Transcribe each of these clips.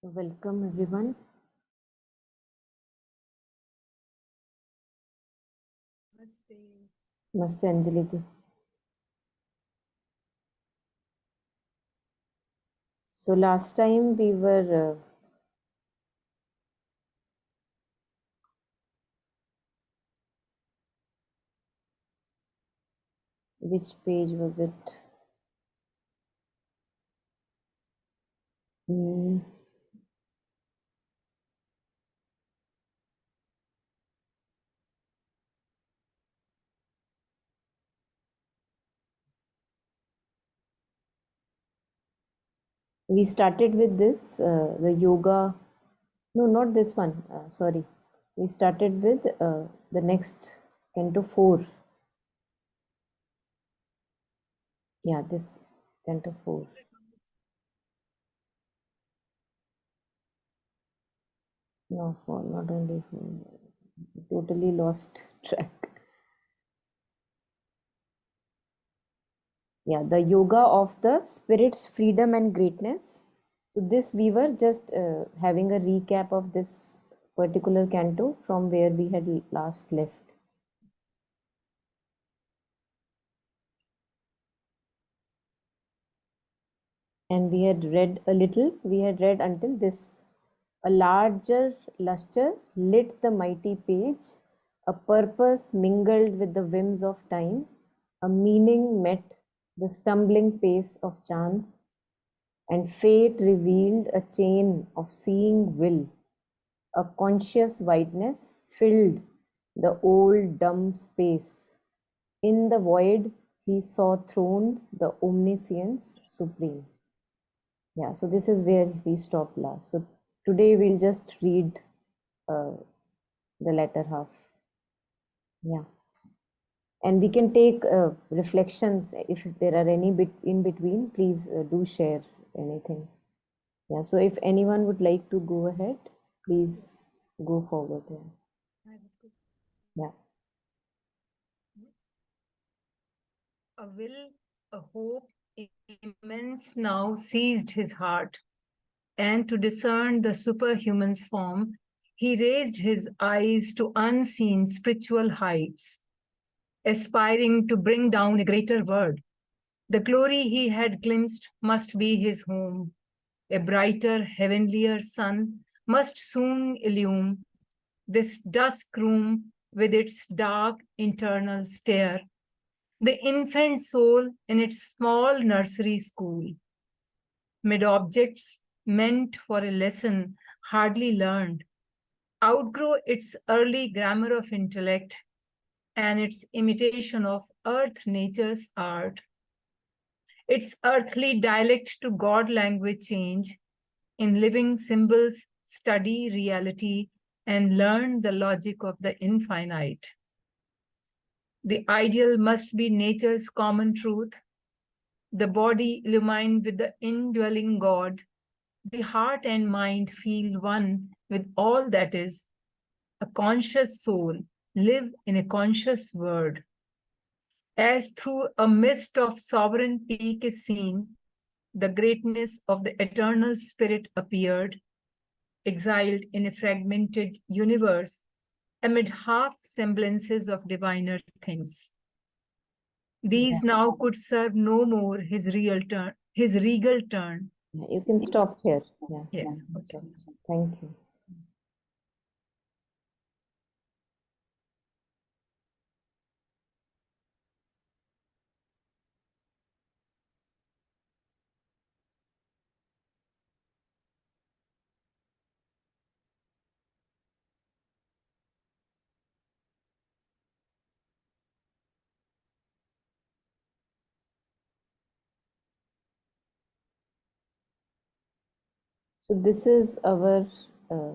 So welcome everyone. Namaste. Namaste Anjali ji. So last time we were which page was it? We started with this, the yoga. No, not this one. Sorry. We started with the next Canto 4. Yeah, this Canto 4. No, 4, not only 4. Totally lost track. Yeah, the yoga of the spirit's freedom and greatness. So this we were just having a recap of this particular canto from where we had last left. And we had read a little, we had read until this. A larger lustre lit the mighty page, a purpose mingled with the whims of time, a meaning met the stumbling pace of chance, and fate revealed a chain of seeing will. A conscious wideness filled the old dumb space. In the void, he saw throned the omniscience supreme. Yeah, so this is where we stopped last. So today we'll just read uh, the latter half. Yeah. And we can take reflections if there are any bit in between. Please do share anything. Yeah. So if anyone would like to go ahead, please go forward. Yeah. Yeah. A will, a hope immense now seized his heart, and to discern the superhuman's form, he raised his eyes to unseen spiritual heights, aspiring to bring down a greater world. The glory he had glimpsed must be his home. A brighter, heavenlier sun must soon illume this dusk room with its dark internal stare, the infant soul in its small nursery school, mid objects meant for a lesson hardly learned, outgrow its early grammar of intellect and its imitation of earth nature's art, its earthly dialect to God language change, in living symbols study reality and learn the logic of the infinite. The ideal must be nature's common truth, the body illumined with the indwelling God, the heart and mind feel one with all that is, a conscious soul live in a conscious word. As through a mist of sovereign peak is seen, the greatness of the eternal spirit appeared, exiled in a fragmented universe amid half semblances of diviner things. Yeah. These now could serve no more his regal turn. Yeah, you can stop here. Yeah. Yes, Stop. okay. Thank you. So this is our uh,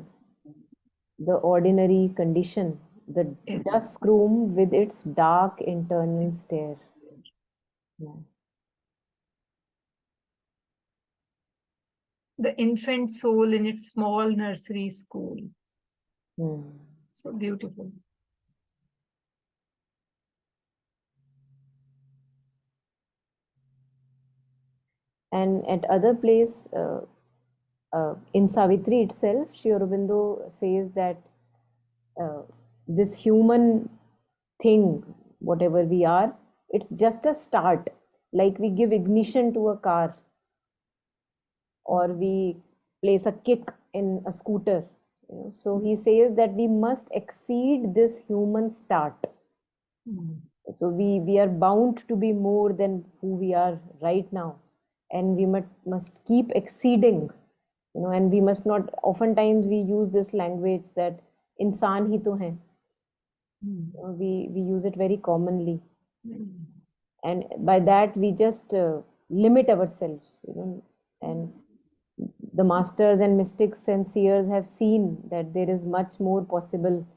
the ordinary condition, the Yes. dusk room with its dark internal stare. Yeah. The infant soul in its small nursery school. Hmm. So beautiful. And at other place, In Savitri itself, Sri Aurobindo says that this human thing, whatever we are, it's just a start. Like we give ignition to a car, or we place a kick in a scooter. So he says that we must exceed this human start. So we are bound to be more than who we are right now, and we must keep exceeding. And we must not, oftentimes we use this language that insan hi to hai. We use it very commonly, and by that we just limit ourselves. And the masters and mystics and seers have seen that there is much more possible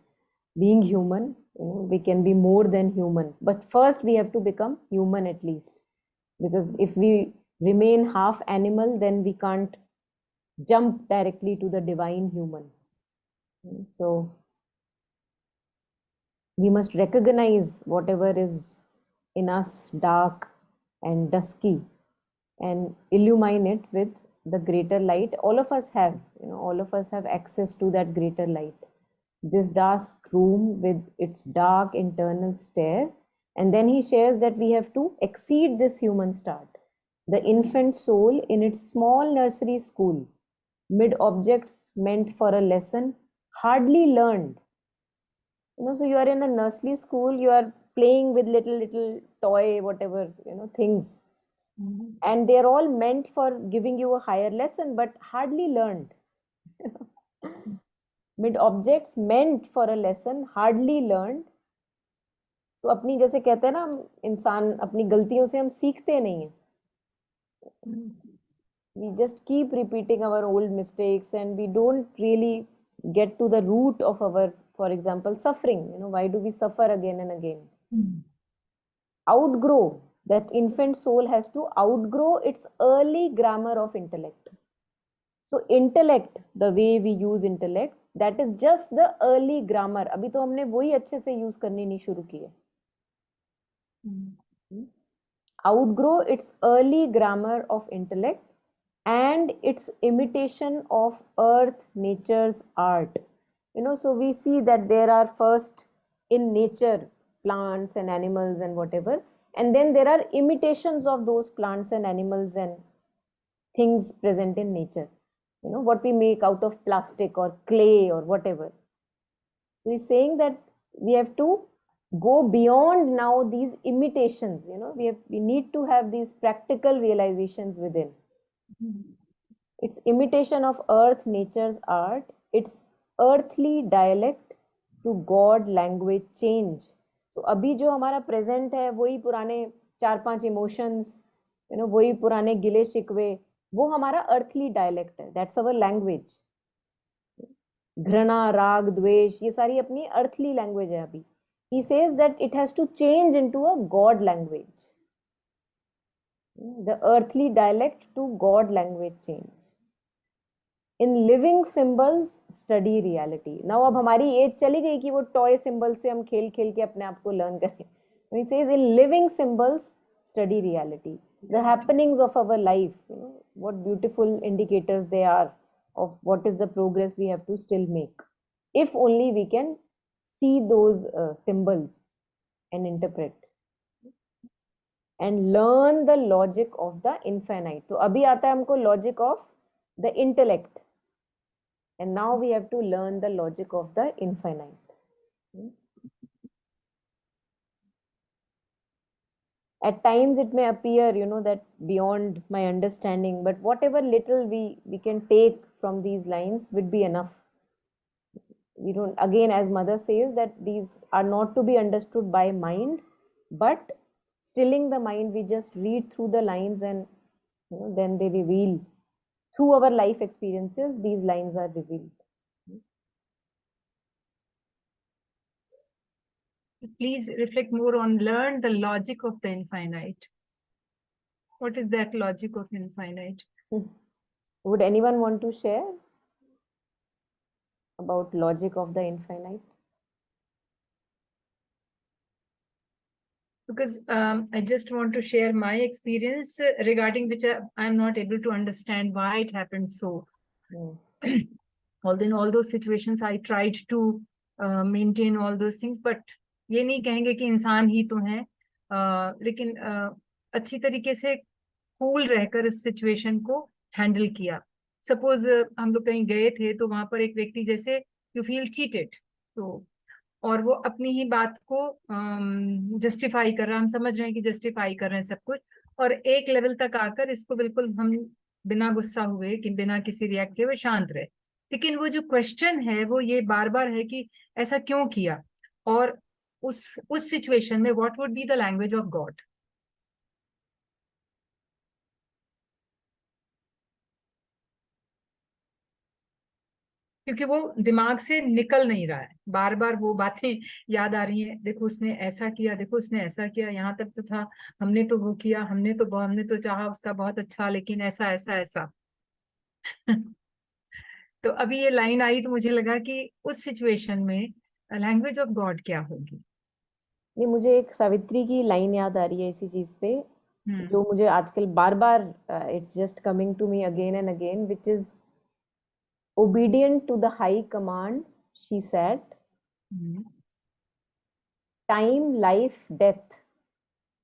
being human. We can be more than human, but first we have to become human at least, because if we remain half animal, then we can't jump directly to the divine human. So we must recognize whatever is in us dark and dusky and illumine it with the greater light. All of us have access to that greater light. This dark room with its dark internal stare. And then he shares that we have to exceed this human start. The infant soul in its small nursery school, mid objects meant for a lesson, hardly learned. So you are in a nursery school, you are playing with little toy, whatever, things. And they're all meant for giving you a higher lesson, but hardly learned. Mid objects meant for a lesson, hardly learned. So अपनी, जैसे कहते हैं ना, हम इंसान अपनी गलतियों से हम सीखते नहीं हैं. We just keep repeating our old mistakes, and we don't really get to the root of our, for example, suffering. Why do we suffer again and again? Outgrow. That infant soul has to outgrow its early grammar of intellect. So intellect, the way we use intellect, that is just the early grammar. अभी तो हमने वही अच्छे से use करनी नहीं शुरू की है. Outgrow its early grammar of intellect and its imitation of earth, nature's art. So we see that there are first in nature plants and animals and whatever, and then there are imitations of those plants and animals and things present in nature. What we make out of plastic or clay or whatever. So he's saying that we have to go beyond now these imitations. We need to have these practical realizations within. It's imitation of earth, nature's art, it's earthly dialect to God language change. So अभी जो हमारा present है, वही पुराने 4-5 emotions, वही पुराने गिले शिकवे, वो हमारा earthly dialect है. That's our language. घृणा, राग, द्वेष, ये सारी अपनी earthly language है अभी. He says that it has to change into a God language. The earthly dialect to God language change. In living symbols, study reality. Now अब हमारी एज चली गई कि वो टॉय सिंबल से हम खेल खेल के अपने आप को लर्न करें. He says in living symbols, study reality. The happenings of our life, what beautiful indicators they are of what is the progress we have to still make. If only we can see those symbols and interpret. And learn the logic of the infinite. So अभी आता है हमको logic of the intellect. And now we have to learn the logic of the infinite. At times it may appear, that beyond my understanding, but whatever little we can take from these lines would be enough. We don't, again, as Mother says, that these are not to be understood by mind, but stilling the mind, we just read through the lines, and then they reveal. Through our life experiences, these lines are revealed. Please reflect more on learn the logic of the infinite. What is that logic of infinite? Would anyone want to share about logic of the infinite? Because I just want to share my experience regarding which I'm not able to understand why it happened so. Although in all those situations I tried to maintain all those things, but ये नहीं कहेंगे कि इंसान ही तो हैं, लेकिन अच्छी तरीके से कूल रहकर इस सिचुएशन को हैंडल किया. सपोज हम लोग कहीं गए थे तो वहां पर एक व्यक्ति, जैसे यू फील चीटेड, तो और वो अपनी ही बात को जस्टिफाई कर रहा है, हम समझ रहे हैं कि जस्टिफाई कर रहे हैं सब कुछ, और एक लेवल तक आकर इसको बिल्कुल हम बिना गुस्सा हुए कि बिना किसी रिएक्ट किए हुए शांत रहे. लेकिन वो जो क्वेश्चन है वो ये बार बार है कि ऐसा क्यों किया, और उस सिचुएशन में what would be the language of God. क्योंकि वो दिमाग से निकल नहीं रहा है, बार बार वो बातें याद आ रही हैं, देखो उसने ऐसा किया, देखो उसने ऐसा किया, यहाँ तक तो था, हमने तो वो किया, हमने तो चाहा उसका बहुत अच्छा, लेकिन ऐसा ऐसा ऐसा. तो अभी ये लाइन आई तो मुझे लगा कि उस सिचुएशन में लैंग्वेज ऑफ गॉड क्या होगी. नहीं, मुझे एक सावित्री की लाइन याद आ रही है इसी चीज पे, हम्म. जो मुझे आजकल बार बार it's just coming to me again and again, which is obedient to the high command she said, hmm. time, life, death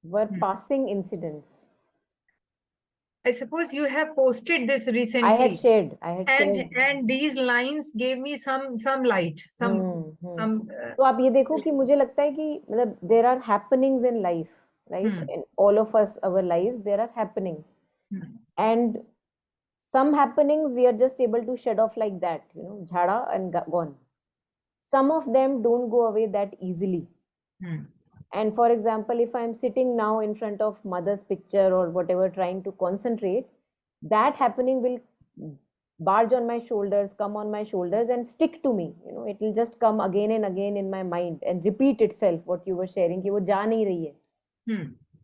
were hmm. passing incidents. I suppose you have posted this I had recently, shared and these lines gave me some light, some तो आप ये देखो कि मुझे लगता है कि मतलब there are happenings in life, right? In all of us, our lives, there are happenings, and some happenings we are just able to shed off like that, you know, jhada and gone. Some of them don't go away that easily. And for example, if I'm sitting now in front of mother's picture or whatever, trying to concentrate, that happening will barge on my shoulders, come on my shoulders and stick to me. You know, it will just come again and again in my mind and repeat itself, what you were sharing, कि वो जा नहीं रही है.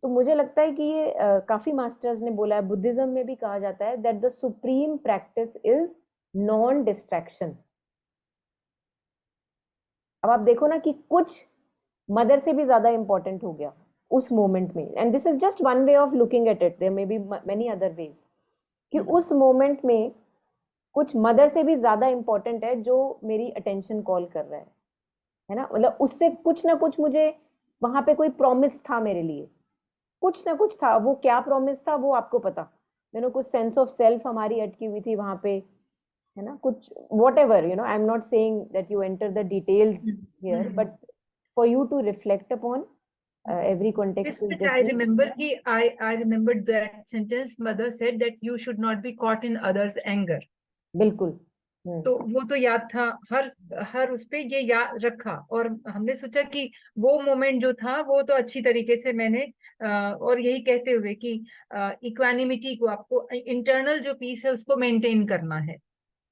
तो मुझे लगता है कि ये काफी मास्टर्स ने बोला है, बुद्धिज्म में भी कहा जाता है that the supreme practice is non distraction. अब आप देखो ना कि कुछ मदर से भी ज्यादा इंपॉर्टेंट हो गया उस मोमेंट में, and this is just one way of looking at it, there may be many other ways, कि उस मोमेंट में कुछ मदर से भी ज्यादा इंपॉर्टेंट है जो मेरी अटेंशन कॉल कर रहा है ना. मतलब उससे कुछ ना कुछ मुझे वहां पे कोई प्रॉमिस था मेरे लिए, कुछ ना कुछ था. वो क्या प्रॉमिस था वो आपको पता, यू नो, कुछ सेंस ऑफ सेल्फ हमारी अटकी हुई थी वहां पे, है ना, कुछ what ever, you know, I am not saying that you enter the details here, but for you to reflect upon, every context is Which I different. remember I remembered that sentence. Mother said that you should not be caught in others' anger. बिल्कुल. तो वो तो याद था, हर उस पे ये याद रखा, और हमने सोचा कि वो मोमेंट जो था वो तो अच्छी तरीके से मैंने और यही कहते हुए कि इक्वानिमिटी को, आपको इंटरनल जो पीस है उसको मेंटेन करना है,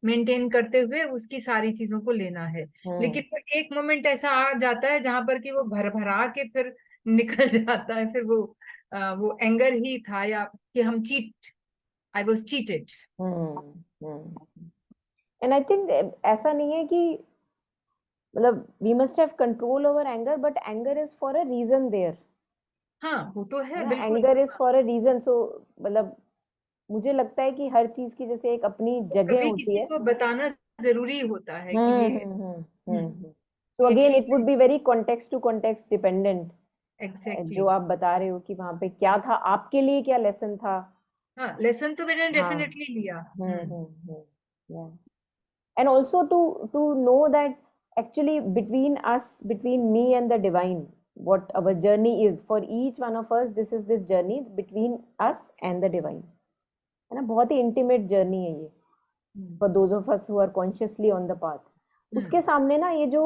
मेंटेन करते हुए उसकी सारी चीजों को लेना है. लेकिन वो एक मोमेंट ऐसा आ जाता है जहां पर कि वो भर भरा के फिर निकल जाता है, फिर वो एंगर ही था, या कि हम I was cheated. And I think ऐसा नहीं है कि मतलब we must have control over anger, but anger is for a reason there. हाँ, वो तो है बिल्कुल. Anger is for a reason. So मतलब मुझे लगता है कि हर चीज की जैसे एक अपनी जगह कभी होती किसी है. को बताना जरूरी होता है कि ये सो अगेन ठीक it would be very context to context dependent, exactly. जो आप बता रहे हो कि वहां पे क्या था, आपके लिए क्या लेसन था. हाँ, लेसन तो मैंने हाँ. डेफिनेटली लिया. Yeah. And also to know that actually between us, between me and the divine, what our journey is for each one of us, this is this journey between us and the divine, है ना. बहुत ही intimate journey है ये for those of us who are consciously on the path. उसके सामने ना ये जो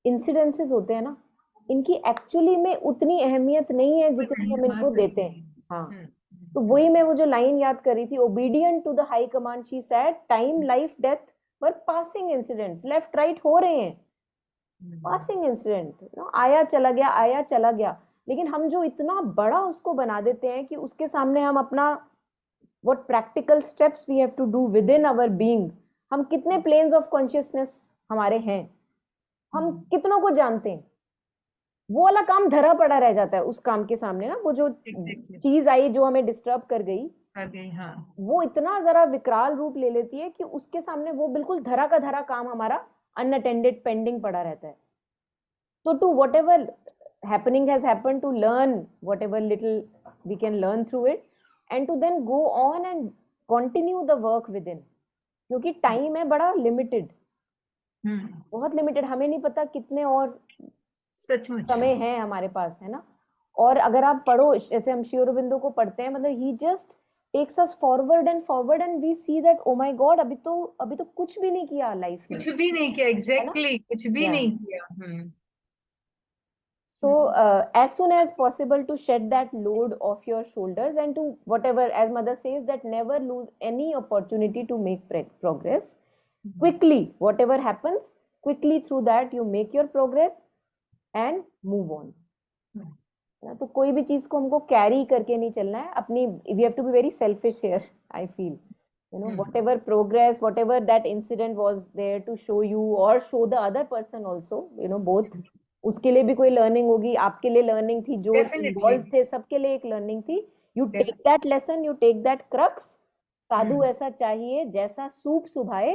इंसिडेंसेस होते हैं ना, इनकी एक्चुअली में उतनी अहमियत नहीं है जितनी हम इनको देते हैं. हाँ. तो वही मैं वो जो लाइन याद कर रही थी, obedient to the high command she said, time, life, death were passing incidents. Left right हो रहे हैं, पासिंग इंसिडेंट, आया चला गया, आया चला गया. लेकिन हम जो इतना बड़ा उसको बना देते हैं कि उसके सामने हम अपना what practical steps we have to do within our being, हम कितने planes of consciousness हमारे हैं, हम कितनों को जानते हैं, वो वाला काम धरा पड़ा रह जाता है उस काम के सामने ना। वो जो एग्जैक्टली चीज आई जो हमें डिस्टर्ब कर गई, कर गई, हाँ। वो इतना जरा विकराल रूप ले लेती है कि उसके सामने वो बिल्कुल धरा का धरा काम हमारा अनअटेंडेड पेंडिंग पड़ा रहता है। So to whatever happening has happened, to learn whatever little we can learn through it, and to then go on and continue the work within, क्योंकि टाइम है बड़ा लिमिटेड, बहुत लिमिटेड, हमें नहीं पता कितने और सचमुच। समय है हमारे पास, है ना। और अगर आप पढ़ो, जैसे हम श्री अरबिंदो को पढ़ते हैं, मतलब he just takes us forward and we see that oh my god, अभी तो कुछ भी नहीं किया लाइफ में, कुछ भी नहीं किया, है ना। एग्जैक्टली कुछ भी या नहीं किया। So, as soon as possible, to shed that load off your shoulders, and to whatever, as mother says, that never lose any opportunity to make progress. Quickly, whatever happens, quickly through that you make your progress and move on. तो कोई भी चीज को हमको carry करके नहीं चलना है अपनी। We have to be very selfish here, I feel, you know, whatever progress, whatever that incident was there to show you or show the other person also, you know, both, उसके लिए भी कोई learning होगी, आपके लिए learning थी, जो definitely involve थे सबके लिए एक लर्निंग थी। You take that lesson, you take that crux. साधु ऐसा चाहिए जैसा सूप सुभाए,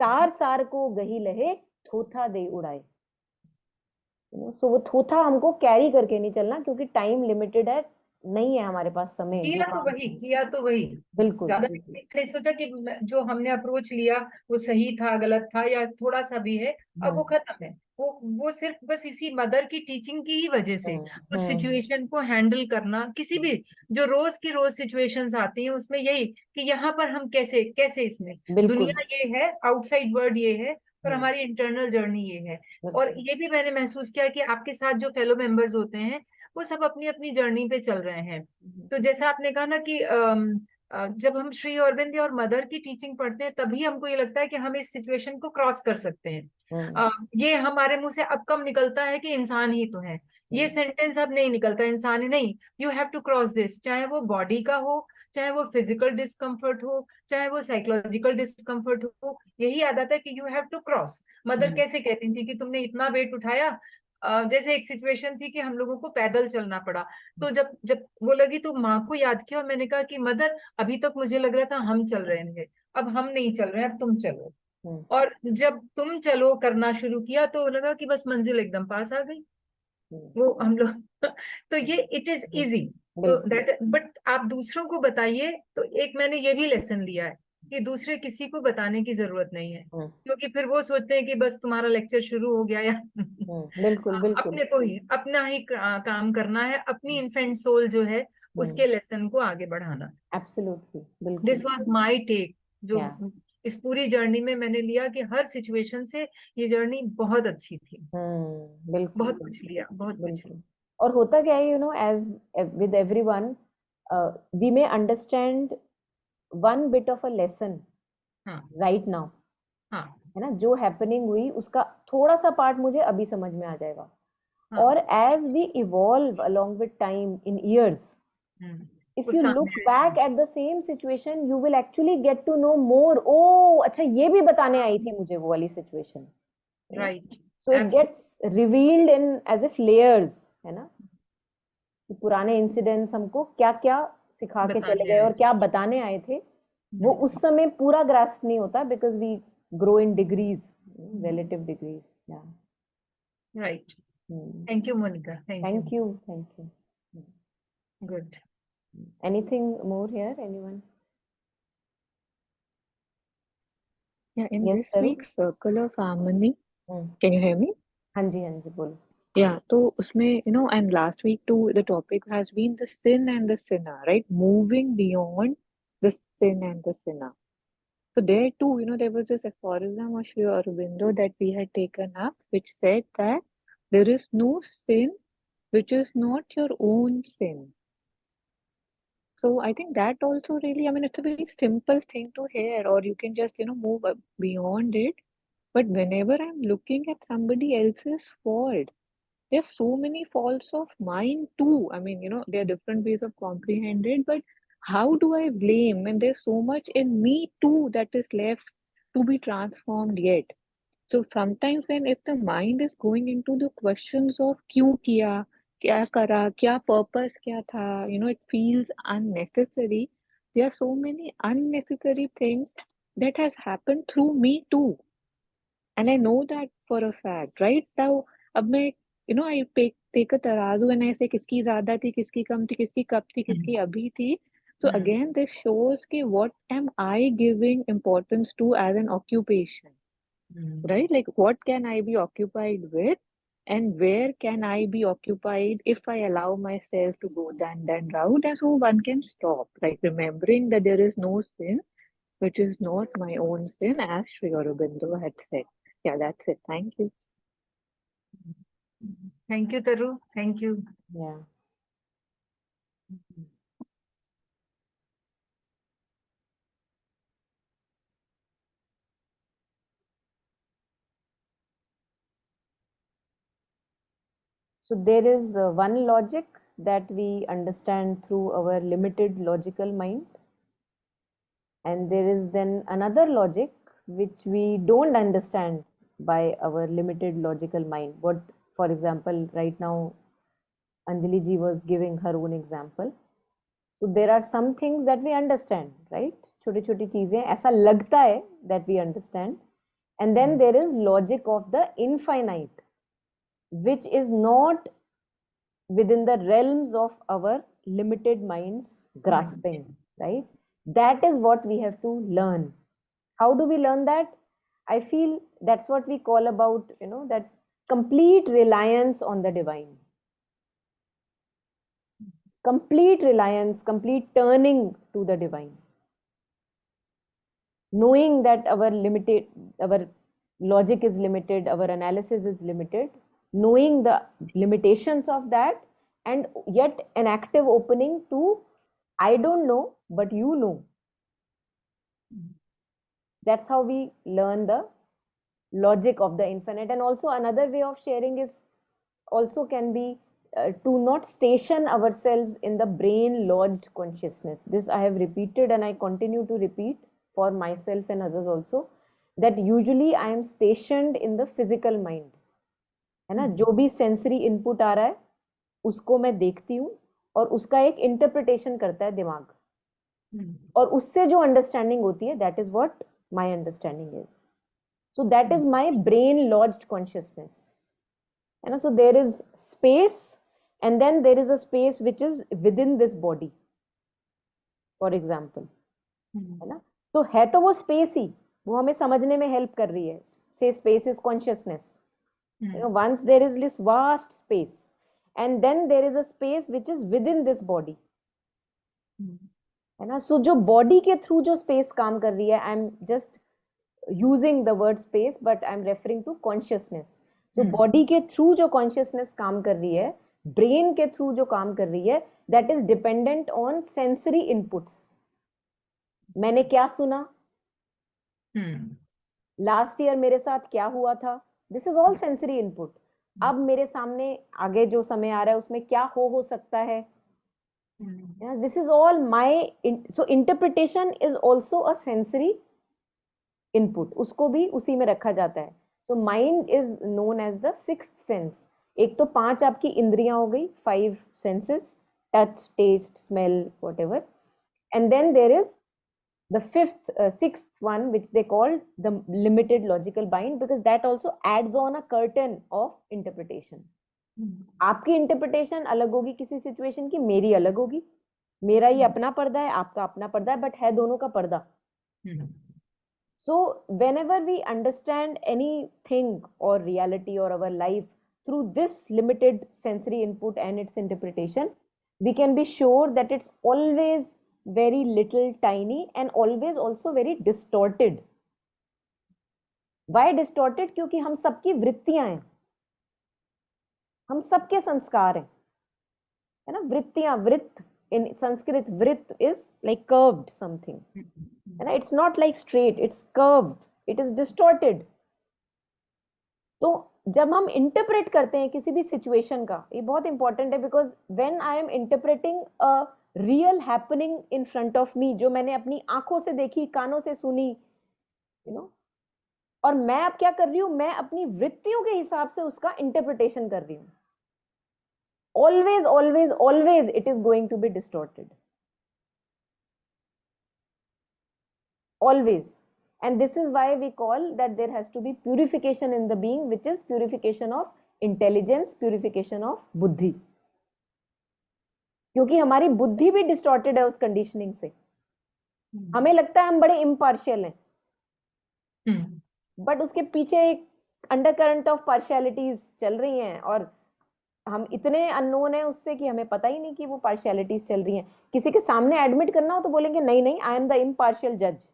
सार सार को गही लहे, थोथा दे उड़ाए। सो वो थोथा हमको कैरी करके नहीं चलना, क्योंकि टाइम लिमिटेड है, नहीं है हमारे पास समय जो काम। किया तो वही बिल्कुल ज्यादा बिल्कुल। मैंने सोचा कि जो हमने अप्रोच लिया वो सही था, गलत था, या थोड़ा सा भी है, अब वो खत्म है। वो सिर्फ बस इसी मदर की टीचिंग की ही वजह से उस सिचुएशन को हैंडल करना, किसी भी जो रोज की रोज सिचुएशंस आती हैं उसमें यही कि यहाँ पर हम कैसे कैसे इसमें, बिल्कुल। दुनिया ये है, आउटसाइड वर्ल्ड ये है, पर हमारी इंटरनल जर्नी ये है। और ये भी मैंने महसूस किया कि आपके साथ जो फेलो मेंबर्स होते हैं वो सब अपनी अपनी जर्नी पे चल रहे हैं। तो जैसा आपने कहा ना कि जब हम श्री अरविंद और मदर की टीचिंग पढ़ते हैं तभी हमको ये लगता है कि हम इस सिचुएशन को क्रॉस कर सकते हैं। ये हमारे मुंह से अब कम निकलता है कि इंसान ही तो है, ये सेंटेंस अब नहीं निकलता, इंसान ही नहीं, you have to cross this, चाहे वो बॉडी का हो, चाहे वो फिजिकल डिस्कम्फर्ट हो, चाहे वो साइकोलॉजिकल डिस्कम्फर्ट हो, यही आदत है कि you have to cross. Mother कैसे कहती थी कि तुमने इतना वेट उठाया, जैसे एक सिचुएशन थी कि हम लोगों को पैदल चलना पड़ा, तो जब जब वो लगी तो माँ को याद किया और मैंने कहा कि मदर, अभी तक मुझे लग रहा था हम चल रहे थे, अब हम नहीं चल रहे हैं, अब तुम चलो। और जब तुम चलो करना शुरू किया तो लगा कि बस मंजिल एकदम पास आ गई, वो हम लोग तो ये इट इज इजी। तो दैट, बट आप दूसरों को बताइए, तो एक मैंने ये भी लेसन लिया है कि दूसरे किसी को बताने की जरूरत नहीं है, क्योंकि फिर वो सोचते हैं कि बस तुम्हारा लेक्चर शुरू हो गया, या बिल्कुल बिल्कुल। अपने को ही अपना ही काम करना है, अपनी इन्फेंट सोल जो है उसके लेसन को आगे बढ़ाना। एब्सोल्युटली, बिल्कुल। दिस वाज माय टेक, जो या इस पूरी जर्नी में मैंने लिया कि हर सिचुएशन से ये जर्नी बहुत अच्छी थी, बिल्कुल बहुत कुछ लिया, बहुत कुछ लिया। बिल्कुल। और होता क्या है, you know, as with everyone, we may understand one bit of a lesson right now, हाँ है ना। जो हैपनिंग हुई उसका थोड़ा सा पार्ट मुझे अभी समझ में आ जाएगा, हाँ, और as we evolve along with time in years, if वो you look सामने back at the same situation, you will actually get to know more. Oh, अच्छा, ये भी बताने आई थी मुझे वो वाली situation, right. so it gets revealed in as if layers, है ना, कि पुराने इंसिडेंट्स हमको क्या क्या सिखा के चले गए और क्या बताने आए थे, वो उस समय पूरा ग्रास्प नहीं होता, because we grow in degrees, relative degrees. Yeah. Right. Thank you Monica, Thank you, thank you. Good. Anything more here, anyone? Yeah, in Yes, this Saru? week's Circle of Harmony, can you hear me? हाँ जी बोलो। Yeah, तो उसमें, you know, and last week too, the topic has been the sin and the sinner, right? Moving beyond the sin and the sinner. So there too, you know, there was this aphorism of Sri Aurobindo that we had taken up, which said that there is no sin which is not your own sin. So I think that also really, I mean, it's a very simple thing to hear, or you can just, you know, move beyond it. But whenever I'm looking at somebody else's fault, there's so many faults of mine too. I mean, you know, there are different ways of comprehending, but how do I blame when there's so much in me too that is left to be transformed yet? So sometimes when if the mind is going into the questions of क्यों किया, क्या करा, क्या purpose क्या था, it feels unnecessary. There are so many unnecessary things that has happened through me too. And I know that for a fact, right? Now, अब मैं, I take a तराजू and I say किसकी ज़्यादा थी, किसकी कम थी, किसकी कब थी, किसकी अभी थी. So again, this shows कि what am I giving importance to as an occupation, right? Like what can I be occupied with, and where can I be occupied if I allow myself to go that route? And so one can stop, like remembering that there is no sin which is not my own sin, as Sri Aurobindo had said. Yeah, that's it. Thank you. Thank you, Taru. Thank you. Yeah. So there is one logic that we understand through our limited logical mind, and there is then another logic which we don't understand by our limited logical mind. What, for example, right now Anjali ji was giving her own example. So there are some things that we understand, right? छोटी छोटी चीजें ऐसा लगता है that we understand, and then there is logic of the infinite, which is not within the realms of our limited minds grasping, right? That is what we have to learn. How do we learn that? I feel that's what we call about, that complete reliance on the divine. Complete reliance, complete turning to the divine. Knowing that our logic is limited, our analysis is limited, knowing the limitations of that, and yet an active opening to, I don't know, but you know. That's how we learn the logic of the infinite. And also another way of sharing is also can be to not station ourselves in the brain lodged consciousness. This I have repeated and I continue to repeat for myself and others also, that usually I am stationed in the physical mind, है ना? जो भी sensory input आ रहा है उसको मैं देखती हूँ और उसका एक इंटरप्रिटेशन करता है दिमाग, और उससे जो अंडरस्टैंडिंग होती है, that is what my understanding is. So that is my brain lodged consciousness, है ना? So there is space, and then there is a space which is within this body, for example, है ना? तो है तो वो स्पेस ही, वो हमें समझने में हेल्प कर रही है. से space is consciousness. Once there is this vast space, and then there is a space which is within this body, है ना? सो जो बॉडी के थ्रू जो स्पेस काम कर रही है, I am just using the word space but I am referring to consciousness. So body के थ्रू जो कॉन्शियसनेस काम कर रही है, ब्रेन के थ्रू जो काम कर रही है, that is dependent on sensory inputs. मैंने क्या सुना, लास्ट ईयर मेरे साथ क्या हुआ था, this is all sensory input. अब मेरे सामने आगे जो समय आ रहा है उसमें क्या हो सकता है, this is all my. So interpretation is also a sensory input, उसको भी उसी में रखा जाता है. So mind is known as the sixth sense. एक तो 5 आपकी इंद्रियां हो गई, 5 senses, touch, taste, smell, whatever, and then there is the sixth one, which they call the limited logical mind, because that also adds on a curtain of interpretation. आपकी interpretation अलग होगी किसी सिचुएशन की, मेरी अलग होगी. मेरा ये अपना पर्दा है, आपका अपना पर्दा है, बट है दोनों का पर्दा. So whenever we understand anything or reality or our life through this limited sensory input and its interpretation, we can be sure that it's always very little tiny and always also very distorted. Why distorted? क्योंकि हम सबकी वृत्तियां हैं, हम सबके संस्कार हैं, है ना? वृत्तियां, वृत्त in Sanskrit, वृत्त is like curved something, है ना? It's not like straight, it's curved, it is distorted. तो जब हम इंटरप्रेट करते हैं किसी भी सिचुएशन का, ये बहुत इंपॉर्टेंट है, because when I am interpreting a real happening in front of me, जो मैंने अपनी आंखों से देखी, कानों से सुनी, और मैं अब क्या कर रही हूं, मैं अपनी वृत्तियों के हिसाब से उसका इंटरप्रिटेशन कर रही हूं. Always, always, always it is going to be distorted. Always. And this is why we call that there has to be purification in the being, which is purification of intelligence, purification of बुद्धि. क्योंकि हमारी बुद्धि भी distorted है उस conditioning से. हमें लगता है हम बड़े इम्पार्शियल हैं, बट उसके पीछे एक अंडर करंट ऑफ पार्शियलिटीज चल रही हैं, और हम इतने अननोन है उससे कि हमें पता ही नहीं कि वो पार्शियलिटीज चल रही हैं. किसी के सामने एडमिट करना हो तो बोलेंगे नहीं नहीं, आई एम द इम्पार्शियल जज,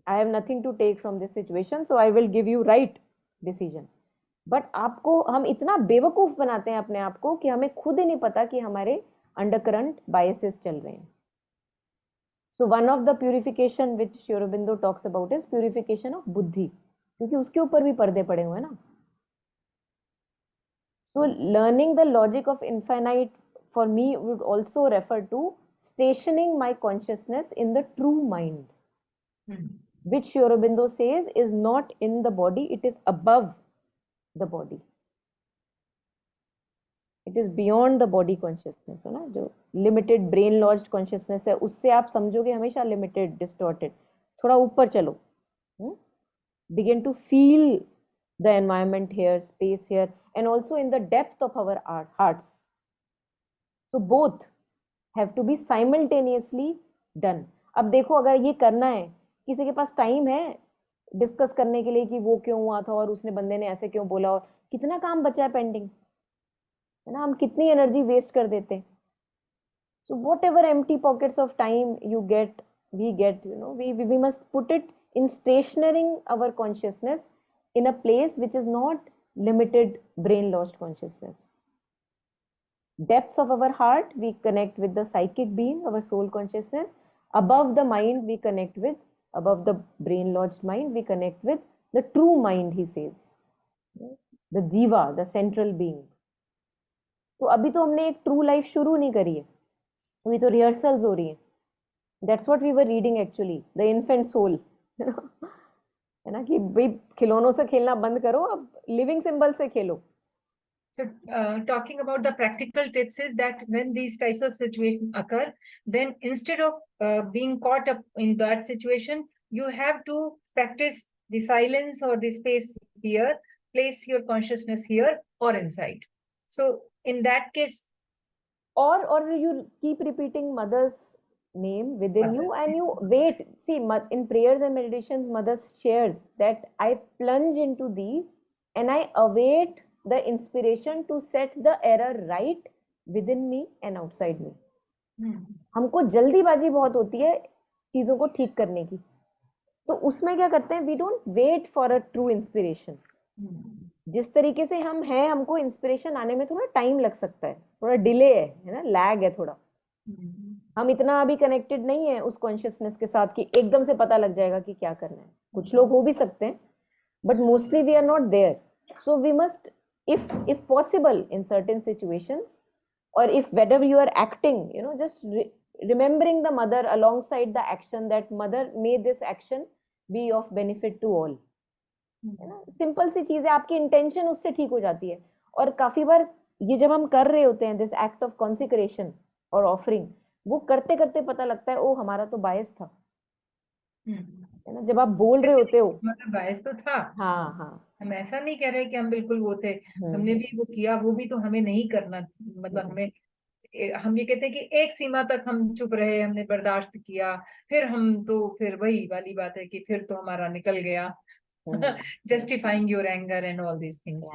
I have nothing to take from this situation, so I will give you right decision. But आपको हम इतना बेवकूफ बनाते हैं अपने आप को कि हमें खुद ही नहीं पता कि हमारे अंडर करंट बायसेस चल रहे हैं. So one of the purification which Shri Aurobindo talks about is purification of बुद्धि, क्योंकि उसके ऊपर भी पर्दे पड़े हुए हैं ना. So learning the logic of infinite for me would also refer to stationing my consciousness in the true mind, which Sri Aurobindo says is not in the body, it is above the body. It is beyond the body consciousness, है ना. जो limited brain lodged consciousness है, उससे आप समझोगे हमेशा limited, distorted. थोड़ा ऊपर चलो, begin to feel the environment here, space here, and also in the depth of our hearts. So both have to be simultaneously done. अब देखो, अगर ये करना है, किसी के पास टाइम है डिस्कस करने के लिए कि वो क्यों हुआ था और उसने बंदे ने ऐसे क्यों बोला, और कितना काम बचा है पेंडिंग, है ना. हम कितनी एनर्जी वेस्ट कर देते हैं. So whatever empty pockets of time you get, we get, you know, we must put it in stationing our consciousness in a place which is not limited brain lost consciousness. Depths of our heart, we connect with the psychic being, our soul consciousness. Above the mind, we connect with, above the brain lodged mind, we connect with the true mind, he says. The jiva, the central being. तो अभी तो हमने एक true life शुरू नहीं करी है, अभी तो रिहर्सल्स हो रही है. That's what we were reading actually, the infant soul, है ना, कि भाई खिलौनों से खेलना बंद करो, अब लिविंग सिंबल से खेलो. So, talking about the practical tips is that when these types of situations occur, then instead of being caught up in that situation, you have to practice the silence or the space here, place your consciousness here or inside. So, in that case, or you keep repeating mother's name within you, and you wait. See, in prayers and meditations, mother shares that I plunge into thee and I await the inspiration to set the error right within me and outside me. हमको जल्दीबाजी बहुत होती है चीजों को ठीक करने की, तो उसमें क्या करते हैं, we don't wait for a true inspiration. जिस तरीके से हम हैं, हमको इंस्पिरेशन आने में थोड़ा टाइम लग सकता है, थोड़ा डिले है ना, लैग है थोड़ा. हम इतना अभी कनेक्टेड नहीं है उस कॉन्शियसनेस के साथ कि एकदम से पता लग जाएगा कि क्या करना है. कुछ लोग हो भी सकते हैं, but mostly we are not there. So we must, if possible in certain situations, or if whenever you are acting, you know, just remembering the mother alongside the action, that mother, may this action be of benefit to all, है ना. Simple सी चीज है, आपकी intention उससे ठीक हो जाती है. और काफी बार ये जब हम कर रहे होते हैं दिस एक्ट ऑफ कॉन्सिक्रेशन और ऑफरिंग, वो करते करते पता लगता है ओ हमारा तो बायस था, है ना. जब आप बोल रहे होते हो, मतलब बायस तो था. हाँ हाँ, हम ऐसा नहीं कह रहे कि हम बिल्कुल वो थे, हमने भी वो किया, वो भी तो हमें नहीं करना. मतलब हमें, हम ये कहते हैं कि एक सीमा तक हम चुप रहे, हमने बर्दाश्त किया, फिर हम तो फिर वही वाली बात है कि फिर तो हमारा निकल गया. Justifying your anger and all these things,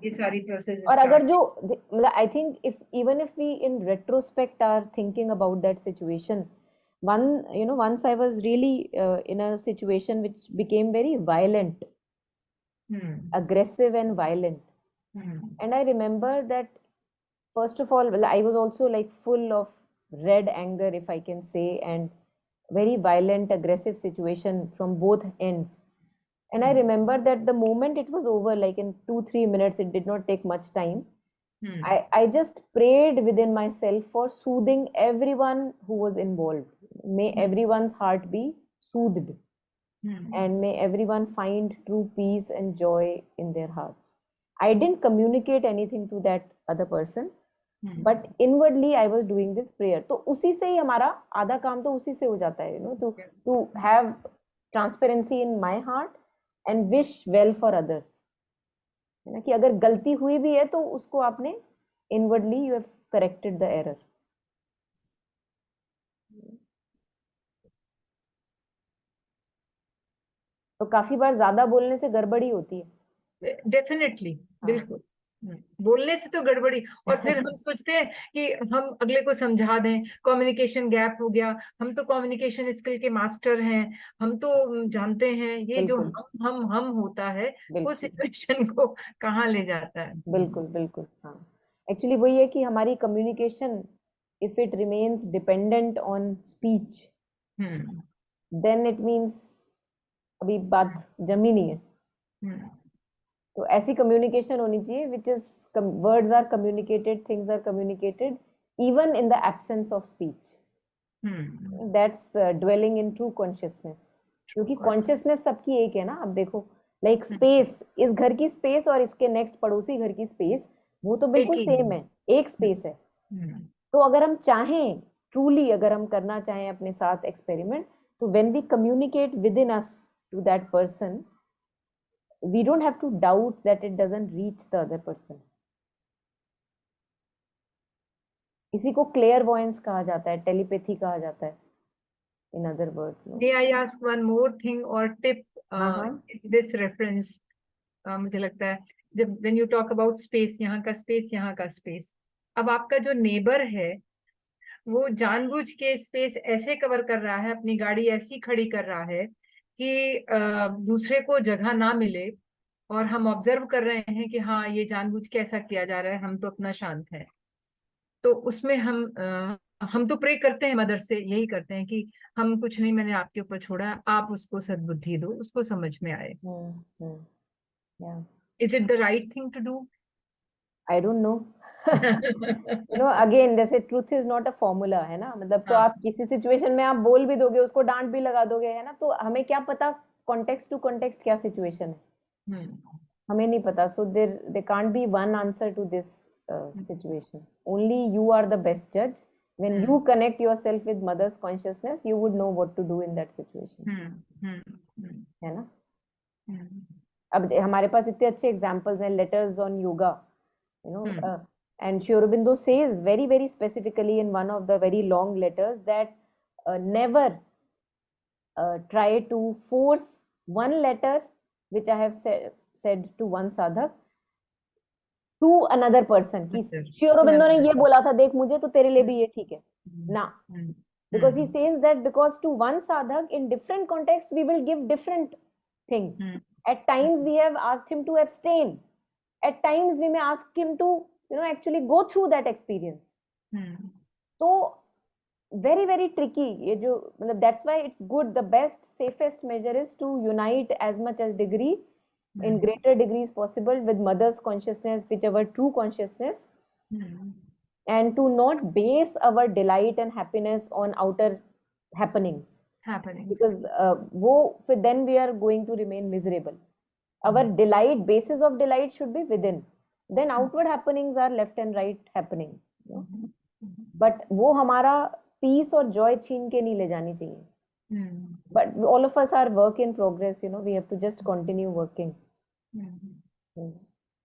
ये सारी प्रोसेस. और अगर जो मतलब I think if even if we in retrospect are thinking about that situation, one, you know, once I was really in a situation which became very violent, aggressive and violent, and I remember that first of all, well, I was also like full of red anger, if I can say, and very violent, aggressive situation from both ends. And I remember that the moment it was over, like in 2-3 minutes, it did not take much time. I just prayed within myself for soothing everyone who was involved. May everyone's heart be soothed. and may everyone find true peace and joy in their hearts. I didn't communicate anything to that other person, but inwardly I was doing this prayer. तो उसी से ही हमारा आधा काम तो उसी से हो जाता है, to have transparency in my heart and wish well for others. है ना, कि अगर गलती हुई भी है तो उसको आपने inwardly you have corrected the error. तो काफी बार ज्यादा बोलने से गड़बड़ी होती है. डेफिनेटली, बिल्कुल. बोलने से तो गड़बड़ी, और फिर हम सोचते हैं कि हम अगले को समझा दें, कम्युनिकेशन गैप हो गया. हम तो कम्युनिकेशन स्किल के मास्टर हैं, हम तो जानते हैं. ये जो हम होता है वो सिचुएशन को कहाँ ले जाता है. बिल्कुल बिल्कुल. हाँ, एक्चुअली वही है कि हमारी communication if it remains dependent on speech, then it means अभी बात जमी नहीं है. तो ऐसी कम्युनिकेशन होनी चाहिए which is words are communicated, things are communicated even in the absence of speech. That's dwelling in true consciousness. क्योंकि consciousness सबकी एक है ना. अब देखो, like space, इस घर की space और इसके next पड़ोसी घर की space, वो तो बिल्कुल सेम है, एक space है. तो अगर हम चाहें truly, अगर हम करना चाहें अपने साथ experiment, तो when we communicate within us to that person, we don't have to doubt that it doesn't reach the other person. इसी को clairvoyance कहा जाता है, telepathy कहा जाता है, in other words. May I ask one more thing or tip in this reference? मुझे लगता है जब when you talk about space, यहाँ का space, यहाँ का space, अब आपका जो neighbor है वो जानबूझ के space ऐसे कवर कर रहा है, अपनी गाड़ी ऐसी खड़ी कर रहा है कि दूसरे को जगह ना मिले, और हम ऑब्जर्व कर रहे हैं कि हाँ ये जानबूझ के ऐसा किया जा रहा है, हम तो अपना शांत है. तो उसमें हम तो प्रे करते हैं, मदर से यही करते हैं कि हम कुछ नहीं, मैंने आपके ऊपर छोड़ा, आप उसको सद्बुद्धि दो, उसको समझ में आए. Is it the right thing to do? I don't know. Again जैसे truth is not a formula है ना. मतलब तो आप किसी सिचुएशन में आप बोल भी दोगे, उसको डांट भी लगा दोगे, है ना. तो हमें क्या पता कॉन्टेक्स्ट टू कॉन्टेक्स्ट क्या सिचुएशन है, हमें नहीं पता. So there can't be one answer to this situation. Only you are the best judge. When you connect yourself with mother's consciousness, you would know what to do in that situation. है ना. अब हमारे पास इतने अच्छे examples हैं, letters on yoga, and Sri Aurobindo says very very specifically in one of the very long letters that never try to force one letter which I have said to one sadhak to another person. कि श्री अरबिंदो ने ये बोला था, देख मुझे, तो तेरे लिए भी ये ठीक है ना. Because he says that because to one sadhak in different contexts we will give different things. At times we have asked him to abstain. At times we may ask him to actually go through that experience. So very very tricky. ये जो मतलब that's why it's good, the best safest measure is to unite as much as degree in greater degrees possible with mother's consciousness, whichever true consciousness, and to not base our delight and happiness on outer happenings. Because then we are going to remain miserable. Our delight, basis of delight should be within. Then outward happenings are left and right happenings. But वो हमारा peace और joy छीन के नहीं ले जानी चाहिए. But all of us are work in progress. We have to just continue working.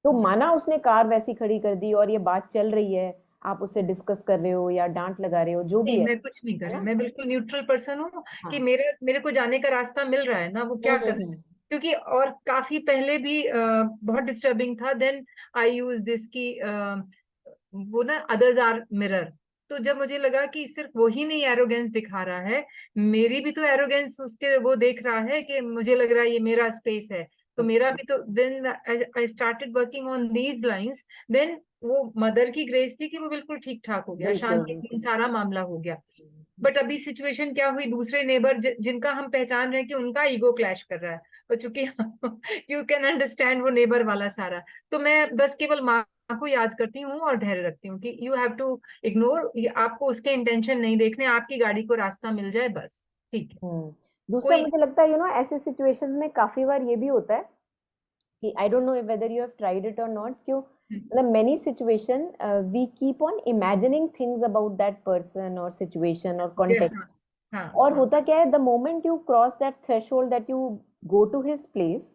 तो माना उसने कार वैसी खड़ी कर दी और ये बात चल रही है, आप उससे डिस्कस कर रहे हो या डांट लगा रहे हो, जो भी है. मैं कुछ नहीं कर रही, मैं बिल्कुल न्यूट्रल पर्सन हूँ कि मेरे को जाने का रास्ता मिल रहा है ना, वो क्या कर. क्योंकि और काफी पहले भी बहुत डिस्टर्बिंग था. देन आई यूज दिस की वो ना अदर्स आर मिरर. तो जब मुझे लगा कि सिर्फ वही नहीं एरोगेंस दिखा रहा है, मेरी भी तो एरोगेंस उसके वो देख रहा है कि मुझे लग रहा है ये मेरा स्पेस है, तो मेरा भी तो. When I started working on these lines, then वो मदर की ग्रेस थी कि वो बिल्कुल ठीक ठाक हो गया, शांति, सारा मामला हो गया. बट अभी सिचुएशन क्या हुई, दूसरे नेबर जिनका हम पहचान रहे हैं कि उनका ईगो क्लैश कर रहा है, और चूंकि यू कैन अंडरस्टैंड वो नेबर वाला सारा. तो मैं बस केवल माँ को याद करती हूँ और धैर्य रखती हूँ कि यू हैव टू इग्नोर, आपको उसके इंटेंशन नहीं देखने, आपकी गाड़ी को रास्ता मिल जाए बस, ठीक है. दूसरा कोई मुझे लगता है ऐसे सिचुएशंस में काफी बार ये भी होता है कि I don't know whether you have tried it और नॉट, क्यों मतलब many situation we keep on imagining things about that person और सिचुएशन और हाँ कॉन्टेक्स्ट, हाँ और हाँ होता क्या है, the moment you cross that threshold that you go to his place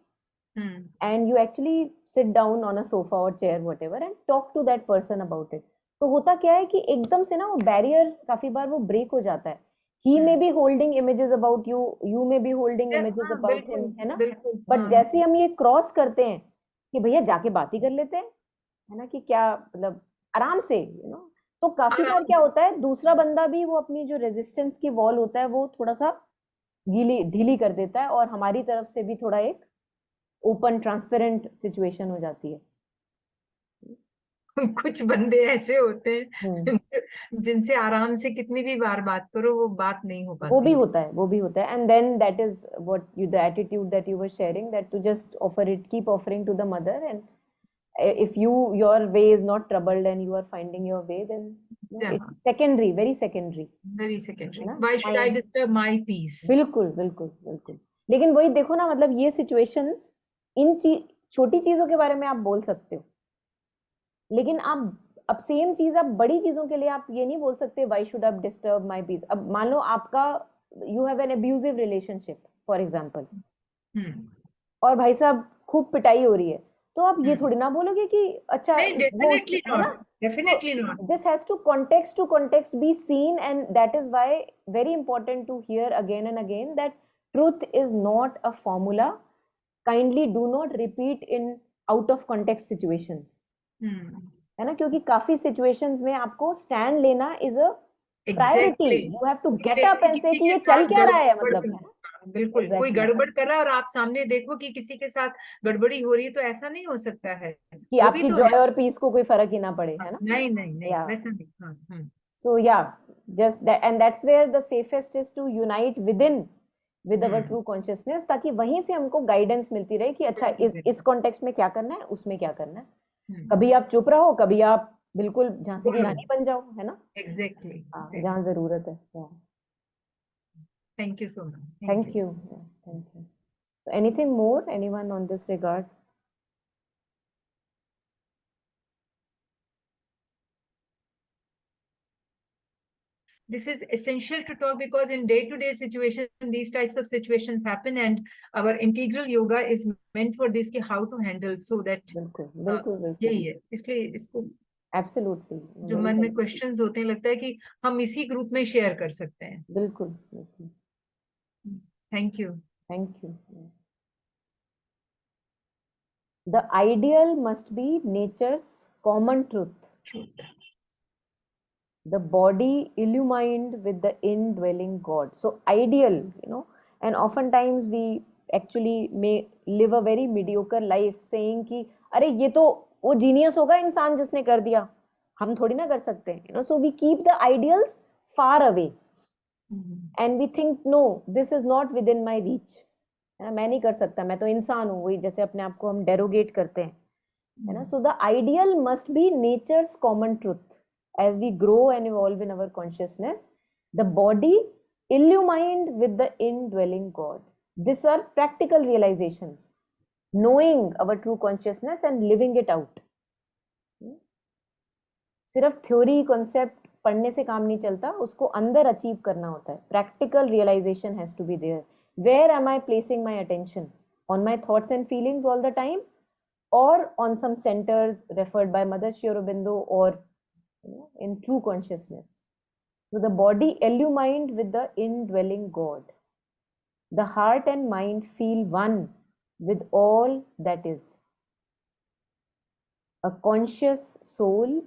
and you actually sit down on a sofa or chair whatever and talk to that person about it, तो होता क्या है कि एकदम से ना वो बैरियर काफी बार वो ब्रेक हो जाता है. He may be holding images about you, you may be holding images हाँ about him, बिल्कुल है ना, बिल्कुल बट जैसे हम ये क्रॉस करते हैं कि भैया जाके बात ही कर लेते हैं, है ना, कि क्या मतलब आराम से तो काफी बार आराम क्या होता है, दूसरा बंदा भी वो अपनी जो रेजिस्टेंस की वॉल होता है वो थोड़ा सा गीली ढीली कर देता है और हमारी तरफ से भी थोड़ा एक ओपन ट्रांसपेरेंट सिचुएशन हो जाती है. कुछ बंदे ऐसे होते हम्म. हैं जिनसे आराम से कितनी भी बार बात करो वो बात नहीं हो वो भी पाती है. होता है, वो भी होता है, and then that is what you the attitude that you were sharing, that to just offer it, keep offering to the mother, and if your way is not troubled and you are finding your way, then it's secondary, very secondary, very secondary. है ना. Why should I disturb my peace? बिल्कुल बिल्कुल बिल्कुल. लेकिन वही देखो ना, मतलब ये सिचुएशंस, इन छोटी चीजों के बारे में आप बोल सकते हो, लेकिन आप अब सेम चीज आप बड़ी चीजों के लिए आप ये नहीं बोल सकते व्हाई शुड आप डिस्टर्ब माय पीस. अब मान लो आपका you have an abusive relationship for example, और भाई साहब खूब पिटाई हो रही है, तो आप ये थोड़ी ना बोलोगे कि अच्छा नहीं, वो डेफिनेटली है ना. Not, definitely not. This has to context be seen, and that is why very important to hear again and again that truth is not a formula. Kindly do not repeat in out of context situations, है ना, क्योंकि काफी situations में आपको stand लेना is a priority. Exactly. You have to कोई get up व्यक्ति and say किसी कि के ये चल साथ क्या रहा है, गड़बड़ मतलब, कर, है ना. बिल्कुल कोई Exactly. गड़बड़ कर रहा है और आप सामने देखो कि किसी के साथ गड़बड़ी हो रही है, तो ऐसा नहीं हो सकता है. कि वो भी आपकी तो है. joy और peace को कोई फर्क ही ना पड़े, है ना. नहीं नहीं नहीं, Yeah. वैसा नहीं. हाँ. So yeah, just that, and that's where the safest is to unite within with our true consciousness, ताकि वहीं से हमको गाइडेंस मिलती रहे कि अच्छा इस कॉन्टेक्स्ट में क्या करना है, उसमें क्या करना है. कभी आप चुप रहो, कभी आप बिल्कुल झांसी की रानी बन जाओ, है ना. एग्जैक्टली. हाँ, जहाँ जरूरत है. Thank you so much. Thank you. Yeah, thank you. So anything more, anyone on this regard? This is essential to talk because in day-to-day situation these types of situations happen, and our integral yoga is meant for this, कि how to handle, so that बिल्कुल बिल्कुल बिल्कुल. यही है. इसलिए इसको Absolutely. जो मन में क्वेश्चंस होते हैं, लगता है कि हम इसी ग्रुप में शेयर कर सकते हैं. बिल्कुल बिल्कुल. Thank you. Thank you. The ideal must be nature's common truth. The body illumined with the indwelling God. So ideal, and oftentimes we actually may live a very mediocre life saying कि अरे ये तो वो genius होगा इंसान जिसने कर दिया, हम थोड़ी ना कर सकते हैं. So we keep the ideals far away, and we think no, this is not within my reach. मैं नहीं कर सकता, मैं तो इंसान हूँ, वही जैसे अपने आप को हम डेरोगेट करते हैं, है ना. So the ideal must be nature's common truth. As we grow and evolve in our consciousness, the body illumined with the indwelling God. These are practical realizations, knowing our true consciousness and living it out. सिर्फ theory concept पढ़ने से काम नहीं चलता, उसको अंदर achieve करना होता है. Practical realisation has to be there. Where am I placing my attention? On my thoughts and feelings all the time, or on some centers referred by Mother Sri Aurobindo, or in true consciousness? So the body illumined with the indwelling God. The heart and mind feel one with all that is. A conscious soul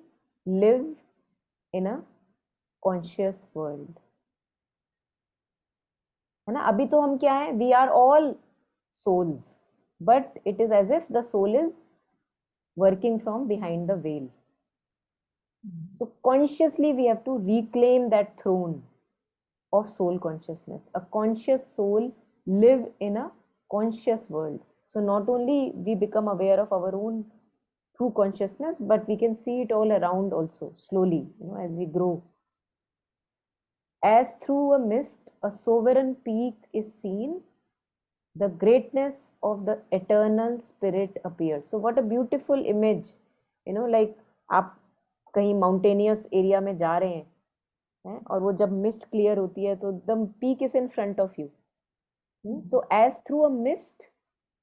live in a conscious world. है ना. अभी तो हम क्या है, we are all souls, but it is as if the soul is working from behind the veil. So consciously we have to reclaim that throne of soul consciousness. A conscious soul live in a conscious world. So not only we become aware of our own true consciousness, but we can see it all around also slowly, as we grow. As through a mist, a sovereign peak is seen. The greatness of the eternal spirit appeared. So what a beautiful image, like आप कहीं mountainous area में जा रहे हैं और वो जब mist clear होती है तो the peak is in front of you. So as through a mist,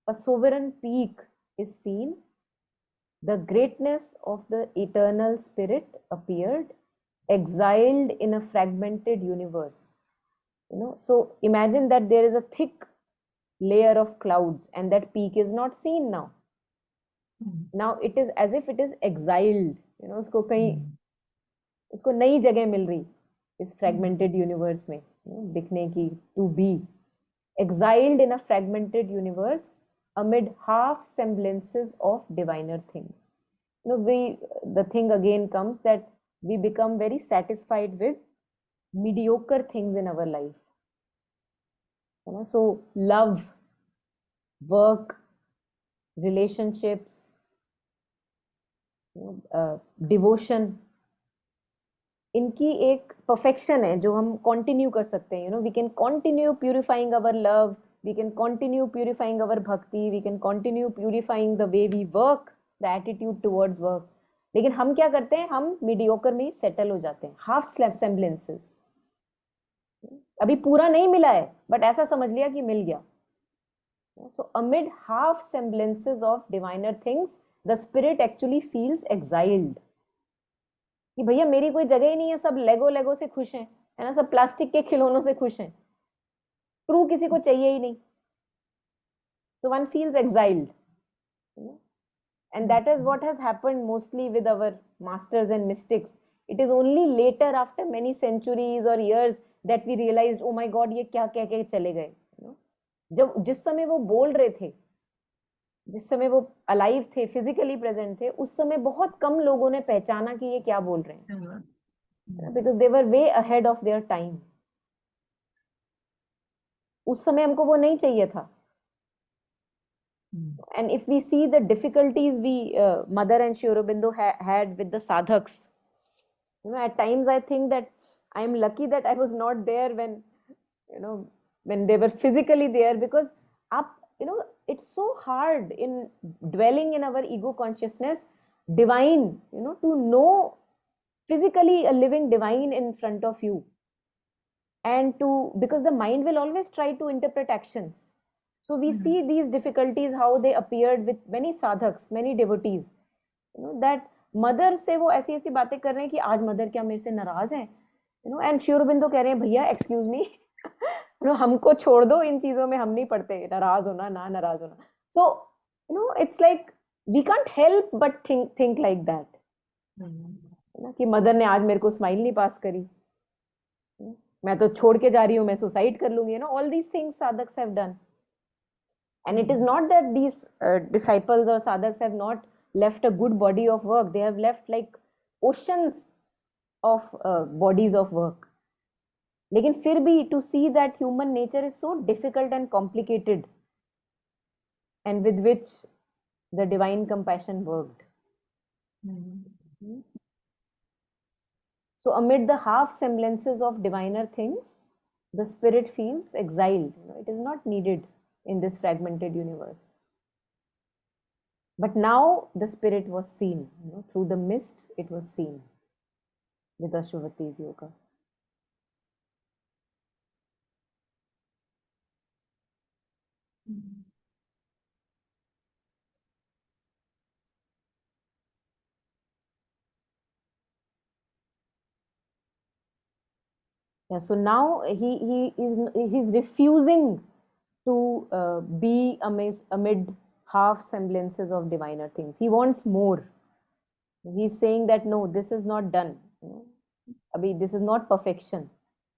a sovereign peak is seen. The greatness of the eternal spirit appeared, exiled in a fragmented universe. So imagine that there is a thick layer of clouds and that peak is not seen now. Now it is as if it is exiled. उसको कहीं उसको नई जगह मिल रही इस fragmented universe में दिखने की, to be exiled in a fragmented universe amid half semblances of diviner things. The thing again comes that we become very satisfied with mediocre things in our life. So love, work, relationships, devotion, इनकी एक perfection है जो हम continue कर सकते हैं. We can continue purifying our love, we can continue purifying our bhakti, we can continue purifying the way we work, the attitude towards work. लेकिन हम क्या करते हैं, हम मीडियोकर में सेटल हो जाते हैं. हाफ सेम्बलेंसेस, अभी पूरा नहीं मिला है बट ऐसा समझ लिया कि मिल गया. So amid half semblances of diviner things the spirit actually feels exiled कि भैया मेरी कोई जगह ही नहीं है, सब लेगो से खुश हैं, है ना, सब प्लास्टिक के खिलौनों से खुश हैं, ट्रू किसी को चाहिए ही नहीं. So one feels exiled, and that is what has happened mostly with our masters and mystics. It is only later after many centuries or years that we realized, oh my God, ये क्या कह के चले गए. जब जिस समय वो बोल रहे थे, जिस समय वो अलाइव थे, फिजिकली प्रेजेंट थे, उस समय बहुत कम लोगों ने पहचाना कि ये क्या बोल रहे हैं, because they were way ahead of their time. उस समय हमको वो नहीं चाहिए था. And if we see the difficulties Mother and Sri Aurobindo had with the sadhaks, at times I think that I am lucky that I was not there when they were physically there, because it's so hard in dwelling in our ego consciousness, divine, to know physically a living divine in front of you, and because the mind will always try to interpret actions. So we see these difficulties, how they appeared with many sadhaks, many devotees, that mother से वो ऐसी ऐसी बातें कर रहे हैं कि आज मदर क्या मेरे से नाराज है, एंड श्री अरबिंदो कह रहे हैं भैया एक्सक्यूज मी, हमको छोड़ दो, इन चीजों में हम नहीं पढ़ते, नाराज होना ना नाराज होना. So it's like we can't help but think like that, कि मदर ने आज मेरे को स्माइल नहीं पास करी, मैं तो छोड़ के जा रही हूँ, मैं सुसाइड कर लूंगी. All these things साधक्स have done. And it is not that these disciples or sadhaks have not left a good body of work. They have left like oceans of bodies of work. लेकिन फिर भी to see that human nature is so difficult and complicated, and with which the divine compassion worked. So amid the half semblances of diviner things, the spirit feels exiled. It is not needed in this fragmented universe. But now the spirit was seen, through the mist it was seen with Ashwati's yoga. Yeah, so now he's refusing to be amid half semblances of diviner things. He wants more. He's saying that no, this is not done. Abhi, this is not perfection.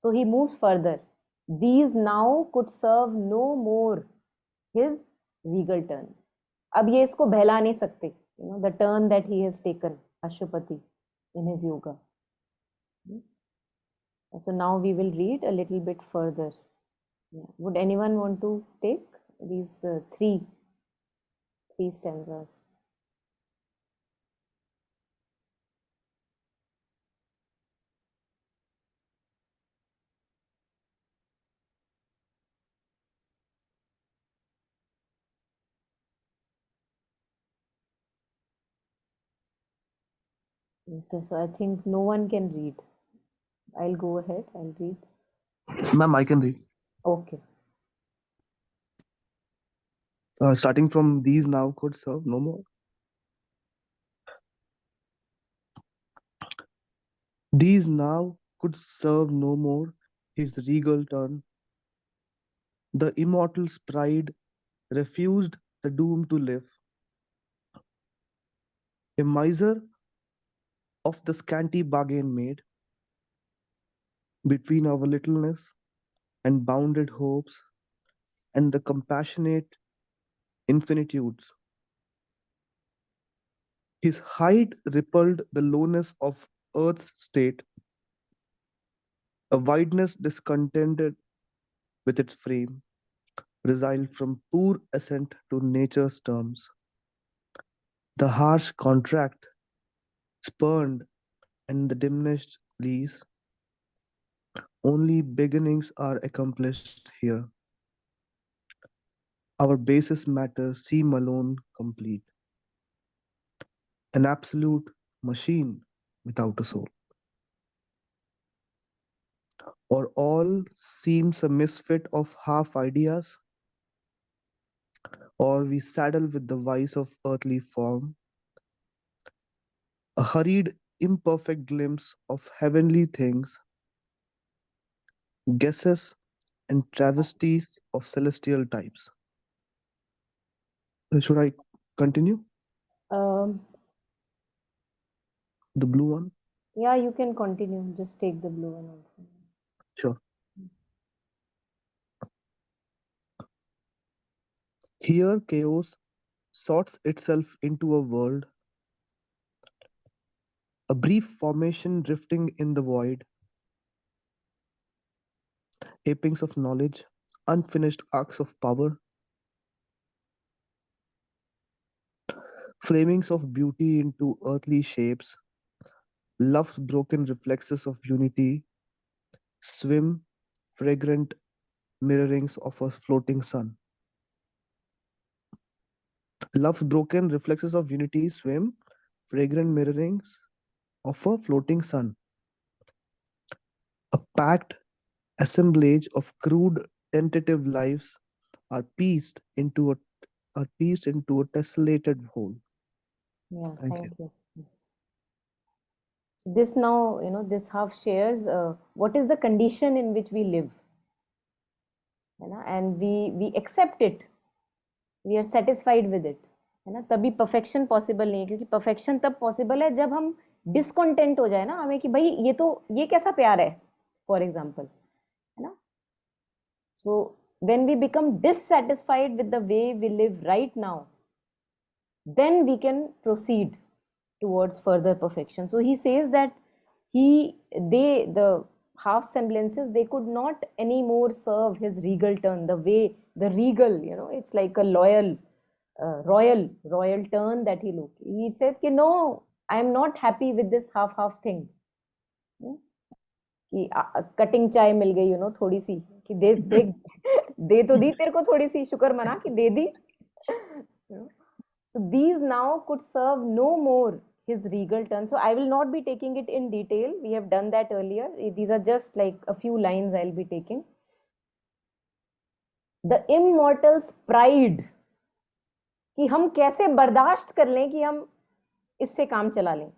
So he moves further. These now could serve no more his regal turn. अब ये इसको बहला नहीं सकते. The turn that he has taken, Ashwapati, in his yoga. So now we will read a little bit further. Yeah. Would anyone want to take these three stanzas? Okay, so I think no one can read. I'll go ahead, I'll read. Ma'am, I can read. Okay. Starting from these now could serve no more. These now could serve no more his regal turn. The immortal's pride refused the doom to live. A miser of the scanty bargain made between our littleness and bounded hopes and the compassionate infinitudes. His height rippled the lowness of earth's state, a wideness discontented with its frame, resile from poor ascent to nature's terms. The harsh contract spurned and the diminished lease, only beginnings are accomplished here. Our basest matter seem alone complete, an absolute machine without a soul. Or all seems a misfit of half ideas, or we saddle with the vice of earthly form, a hurried, imperfect glimpse of heavenly things, guesses and travesties of celestial types. Should I continue? Um, The blue one? yeah, you can continue. Just take the blue one also. Sure. Here, chaos sorts itself into a world, a brief formation drifting in the void, apings of knowledge, unfinished arcs of power, flamings of beauty into earthly shapes, love's broken reflexes of unity, swim, fragrant mirrorings of a floating sun. Love's broken reflexes of unity swim, fragrant mirrorings of a floating sun. A packed assemblage of crude, tentative lives are pieced into a tessellated whole. Yeah, Thank you. thank you. Yes. So this now, this half shares what is the condition in which we live, and we accept it. We are satisfied with it, है ना. तभी perfection possible नहीं है, क्योंकि perfection तब possible है जब हम discontent हो जाए ना हमें कि भाई ये कैसा प्यार है, for example, है ना. So when we become dissatisfied with the way we live right now, then we can proceed towards further perfection. So he says that the half semblances, they could not anymore serve his regal turn the way the regal, it's like a royal turn that he looked. He said, no, I am not happy with this half thing. कि cutting चाय मिल गई, थोड़ी सी कि दे तो दी तेरे को, थोड़ी सी शुक्र मना कि दे दी. So these now could serve no more his regal turn. So I will not be taking it in detail. We have done that earlier. These are just like a few lines I'll be taking. The immortal's pride, कि हम कैसे बर्दाश्त कर लें कि हम इससे काम चला लें.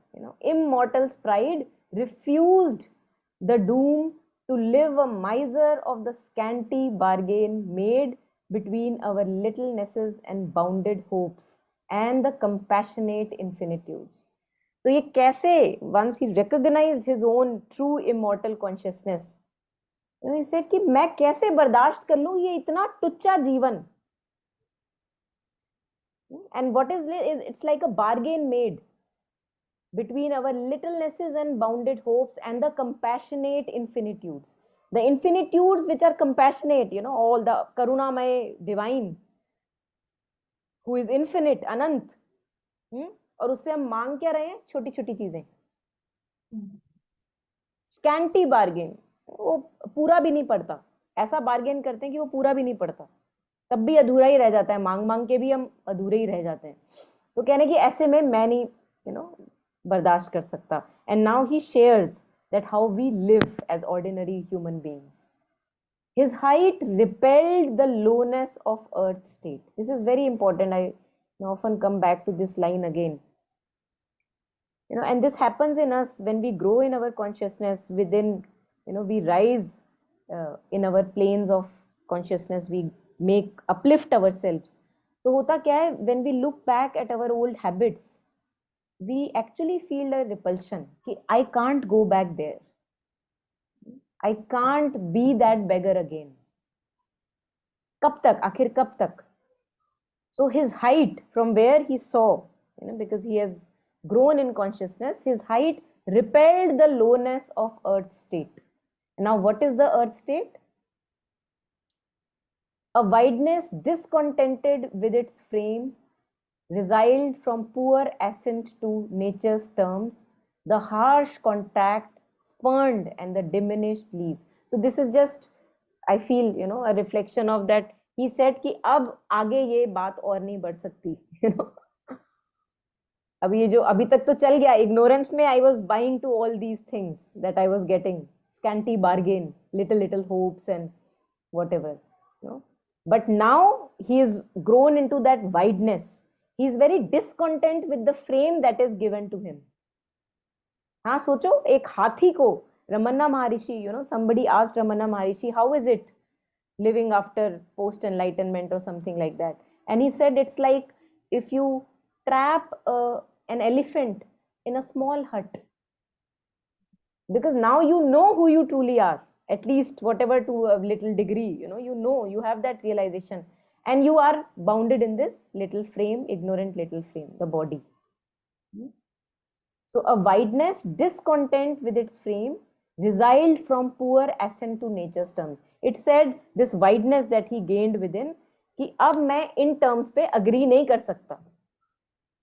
Immortal's pride refused the doom to live a miser of the scanty bargain made between our littlenesses and bounded hopes and the compassionate infinitudes. तो ये कैसे, once he recognized his own true immortal consciousness, he said कि मैं कैसे बर्दाश्त कर लूं ये इतना टुच्चा जीवन. And what is it's like a bargain made between our littlenesses and bounded hopes and the compassionate infinitudes. The infinitudes which are compassionate, all the karunamay divine, who is infinite, anant. और उससे हम मांग क्या रहे हैं, छोटी छोटी चीजें. स्कैंटी बार्गेन, वो पूरा भी नहीं पड़ता. ऐसा बार्गेन करते हैं कि वो पूरा भी नहीं पड़ता, तब भी अधूरा ही रह जाता है. मांग मांग के भी हम अधूरे ही रह जाते हैं. तो कहने की ऐसे में मैं नहीं, बर्दाश्त कर सकता. And now he shares that how we live as ordinary human beings. His height repelled the lowness of earth's state. This is very important. I often come back to this line again. And this happens in us when we grow in our consciousness. Within, we rise in our planes of consciousness. We uplift ourselves. तो होता क्या है, when we look back at our old habits, we actually feel a repulsion कि I can't go back there. I can't be that beggar again. कब तक, आखिर कब तक? So his height, from where he saw, because he has grown in consciousness, his height repelled the lowness of earth's state. Now what is the earth state? A wideness discontented with its frame, resiled from poor assent to nature's terms, the harsh contact spurned and the diminished leaves. So this is just, I feel, a reflection of that. He said कि अब आगे ये बात और नहीं बढ़ सकती. अब ये जो अभी तक तो चल गया, ignorance में I was buying to all these things that I was getting, scanty bargain, little hopes and whatever. But now he is grown into that wideness. He is very discontent with the frame that is given to him. हाँ सोचो, एक हाथी को Ramana Maharishi, somebody asked Ramana Maharishi, how is it living after post-enlightenment or something like that? And he said, it's like if you trap an elephant in a small hut. Because now you know who you truly are, at least whatever to a little degree, you have that realization. And you are bounded in this little frame, ignorant little frame, the body. So a wideness, discontent with its frame, resiled from poor assent to nature's terms. It said this wideness that he gained within, कि अब मैं in terms पे agree नहीं कर सकता.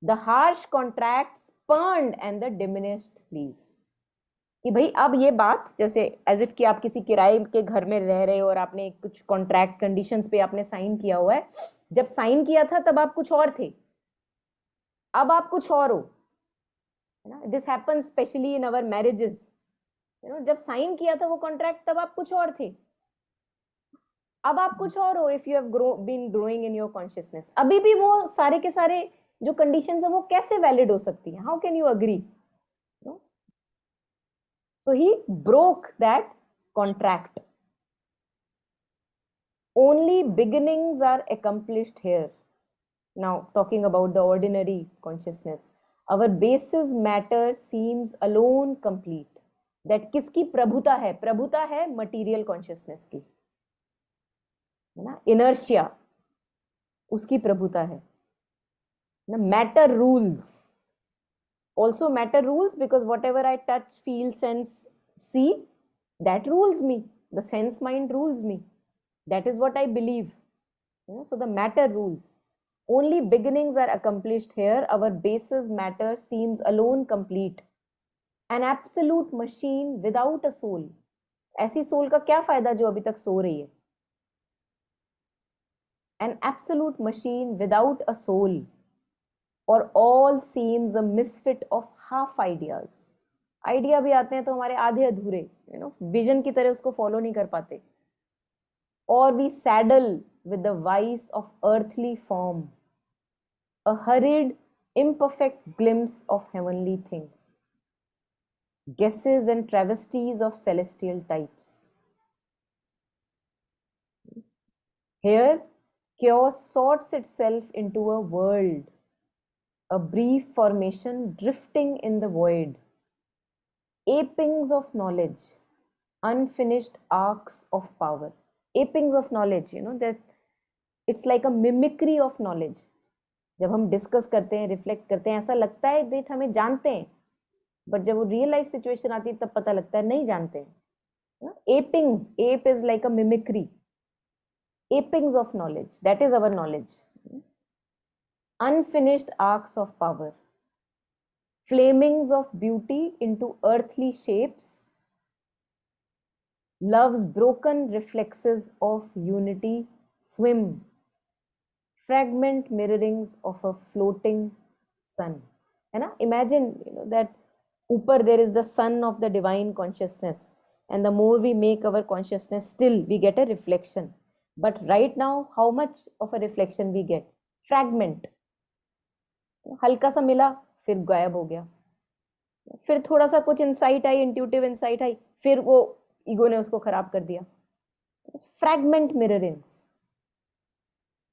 The harsh contract spurned and the diminished please. कि भाई अब ये बात, जैसे एज इफ कि आप किसी किराए के घर में रह रहे हो और आपने कुछ कॉन्ट्रैक्ट कंडीशंस पे आपने साइन किया हुआ है. जब साइन किया था तब आप कुछ और थे, अब आप कुछ और हो. This happens specially in our marriages. जब साइन किया था वो कॉन्ट्रैक्ट तब आप कुछ और थे, अब आप कुछ और हो. If you have been growing in your consciousness, अभी भी वो सारे के सारे जो कंडीशंस है वो कैसे वैलिड हो सकती है? How can you agree? So he broke that contract. Only beginnings are accomplished here. Now talking about the ordinary consciousness, our basis matter seems alone complete. That किसकी प्रभुता है? प्रभुता है material consciousness की, है ना? Inertia उसकी प्रभुता है ना? Matter rules. Also matter rules because whatever I touch, feel, sense, see, that rules me. The sense mind rules me. That is what I believe. So the matter rules. Only beginnings are accomplished here. Our basis matter seems alone complete. An absolute machine without a soul. ऐसी soul का क्या फायदा जो अभी तक सो रही है? An absolute machine without a soul. Or all seems a misfit of half ideas. Idea भी आते हैं तो हमारे आधे अधूरे, विजन की तरह उसको फॉलो नहीं कर पाते. Or we saddle with the vice of earthly form, a hurried, imperfect glimpse of heavenly things, guesses and travesties of celestial types. Here, chaos sorts itself into a world, a brief formation drifting in the void, apings of knowledge, unfinished arcs of power. Apings of knowledge, that it's like a mimicry of knowledge. जब हम discuss करते हैं, reflect करते हैं, ऐसा लगता है that हमें जानते हैं, बट जब वो रियल लाइफ सिचुएशन आती है तब पता लगता है नहीं जानते हैं. Apings, ape is like a mimicry. Apings of knowledge, that is our knowledge. Unfinished arcs of power, flamings of beauty into earthly shapes, love's broken reflexes of unity swim, fragment mirrorings of a floating sun. है ना? Imagine, that ऊपर there is the sun of the divine consciousness, and the more we make our consciousness still, we get a reflection. But right now, how much of a reflection we get? Fragment. हल्का सा मिला, फिर गायब हो गया. फिर थोड़ा सा कुछ इंसाइट आई, इंट्यूटिव इंसाइट आई, फिर वो ईगो ने उसको खराब कर दिया. Fragment mirrorings,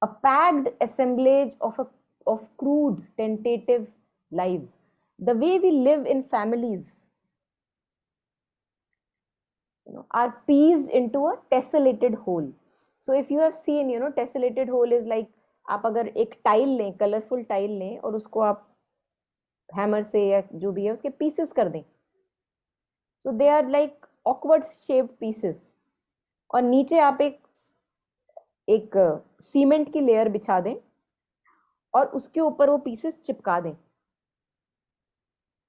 a packed assemblage of crude tentative lives, the way we live in families, are pieced into a tessellated whole. So if you have seen, tessellated whole is like, आप अगर एक tile लें, colourful tile लें और उसको आप hammer से या जो भी है उसके पीसेस कर दें, so they are like awkward shaped pieces, और नीचे आप एक सीमेंट की लेयर बिछा दें और उसके ऊपर वो पीसेस चिपका दें.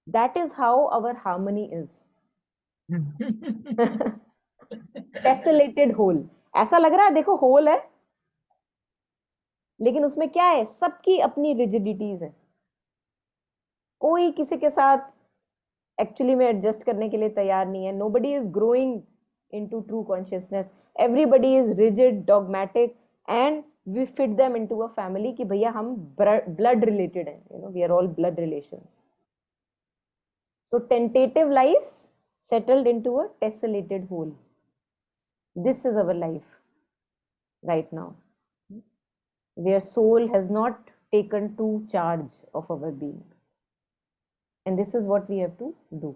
That is how our harmony is. Tessellated whole. ऐसा लग रहा है देखो होल है, लेकिन उसमें क्या है? सबकी अपनी रिजिडिटीज है. कोई किसी के साथ एक्चुअली में एडजस्ट करने के लिए तैयार नहीं है. Nobody is growing into true consciousness. Everybody is rigid, dogmatic, and we fit them into a family कि भैया हम ब्लड रिलेटेड हैं, we are all blood relations. So tentative lives settled into a tessellated whole. This is our life right now, where soul has not taken true charge of our being. And this is what we have to do.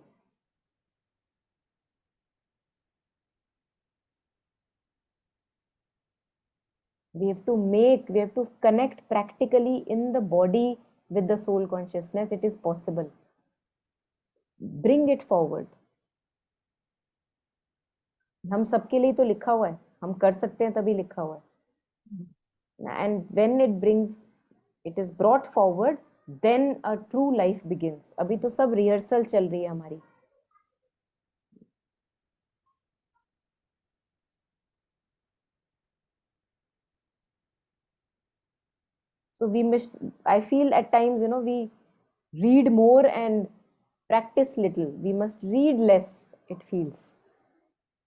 We have to connect practically in the body with the soul consciousness. It is possible. Bring it forward. हम सबके लिए तो लिखा हुआ है, हम कर सकते हैं तभी लिखा हुआ है. And when it is brought forward, then a true life begins. अभी तो सब रिहर्सल चल रही है हमारी. So I feel at times, we read more and practice little. We must read less, it feels,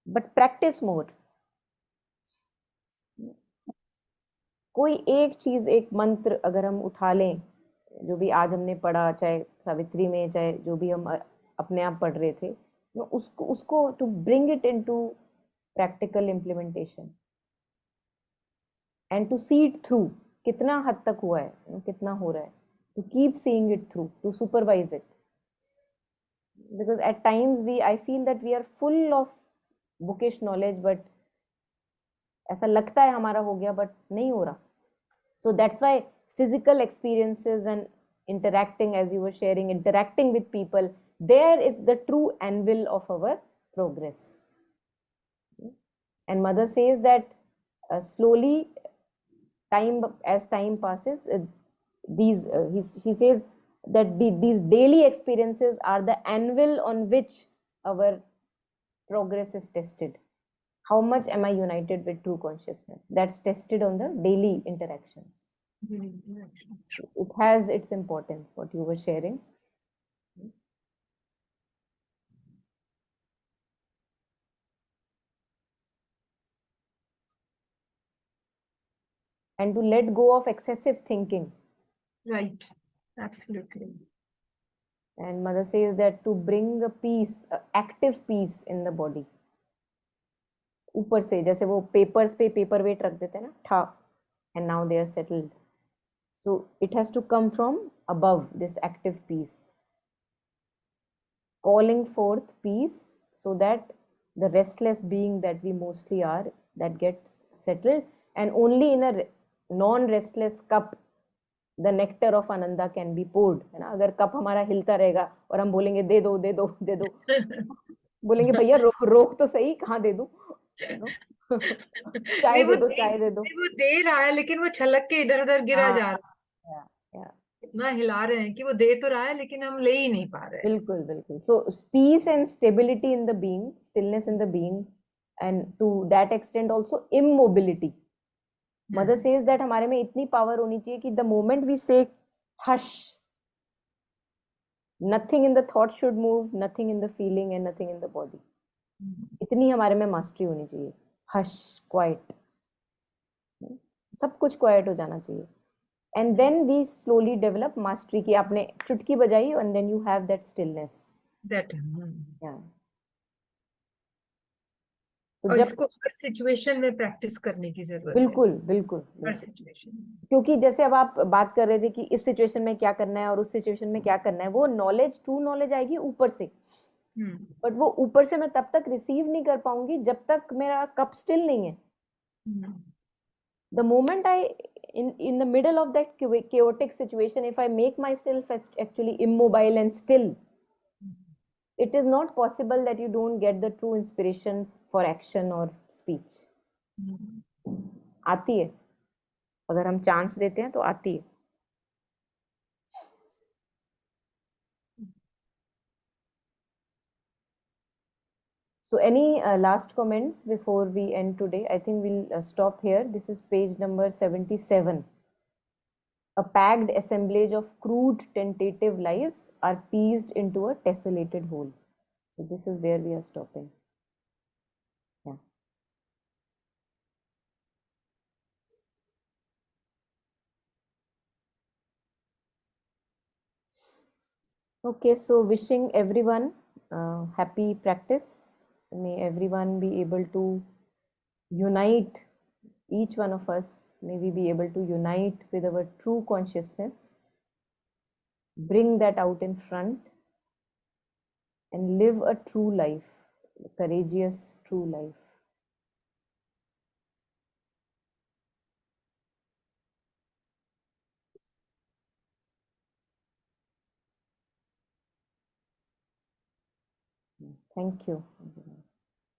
but practice more. कोई एक चीज, एक मंत्र अगर हम उठा लें, जो भी आज हमने पढ़ा, चाहे सावित्री में, चाहे जो भी हम अपने आप पढ़ रहे थे, उसको to bring it into practical implementation and to see it through. कितना हद तक हुआ है, कितना हो रहा है, to keep seeing it through, to supervise it. Because at times I feel that we are full of bookish knowledge, but ऐसा लगता है हमारा हो गया, but नहीं हो रहा. So that's why physical experiences and interacting, as you were sharing, interacting with people, there is the true anvil of our progress. And mother says that slowly, as time passes, she says that these daily experiences are the anvil on which our progress is tested. How much am I united with true consciousness? That's tested on the daily interactions. It has its importance, what you were sharing. And to let go of excessive thinking. Right, absolutely. And mother says that to bring a peace, active peace in the body. ऊपर से जैसे वो papers पे paper wait रख देते हैं ना, ठा, and now they are settled. So it has to come from above, this active peace, calling forth peace, so that the restless being that we mostly are, that gets settled, and only in a non-restless cup the nectar of ananda can be poured, है ना. अगर cup हमारा हिलता रहेगा और हम बोलेंगे दे दो दे दो दे दो, बोलेंगे भैया रोक तो सही, कहाँ दे दूं, चाय दे दो चाय दे दो. वो दे रहा है लेकिन वो छलक के इधर उधर गिरा जा रहा है. इतना हिला रहे हैं कि वो दे तो रहा है लेकिन हम ले ही नहीं पा रहे. बिल्कुल बिल्कुल. So peace and stability in the being, stillness in the being, and to that extent also immobility. Mother says that हमारे में इतनी पावर होनी चाहिए कि the moment we say hush, Nothing in the thought should move, nothing in the feeling and nothing in the body. इतनी हमारे में mastery होनी चाहिए. हश, क्वाइट, सब कुछ क्वाइट हो जाना चाहिए. And then we slowly develop mastery कि आपने चुटकी बजाई and then you have that stillness. That. Yeah. तो और जब इसको हर सिचुएशन में प्रैक्टिस करने की जरूरत है. बिल्कुल बिल्कुल हर सिचुएशन. क्योंकि जैसे अब आप बात कर रहे थे कि इस सिचुएशन में क्या करना है और उस सिचुएशन में क्या करना है, वो नॉलेज, ट्रू नॉलेज आएगी ऊपर से. बट वो ऊपर से मैं तब तक रिसीव नहीं कर पाऊंगी जब तक मेरा कप स्टिल नहीं है. The moment I in the middle of that chaotic situation, if I make myself actually immobile and still, it is not possible that you don't get the true inspiration for action or speech. आती है, अगर हम chance देते हैं तो आती है. So any last comments before we end today? I think we'll stop here. This is page number 77. A packed assemblage of crude tentative lives are pieced into a tessellated whole. So this is where we are stopping. Yeah. Okay, so wishing everyone happy practice. May everyone be able to unite, each one of us, may we be able to unite with our true consciousness, bring that out in front, and live a true life, a courageous, true life. Thank you.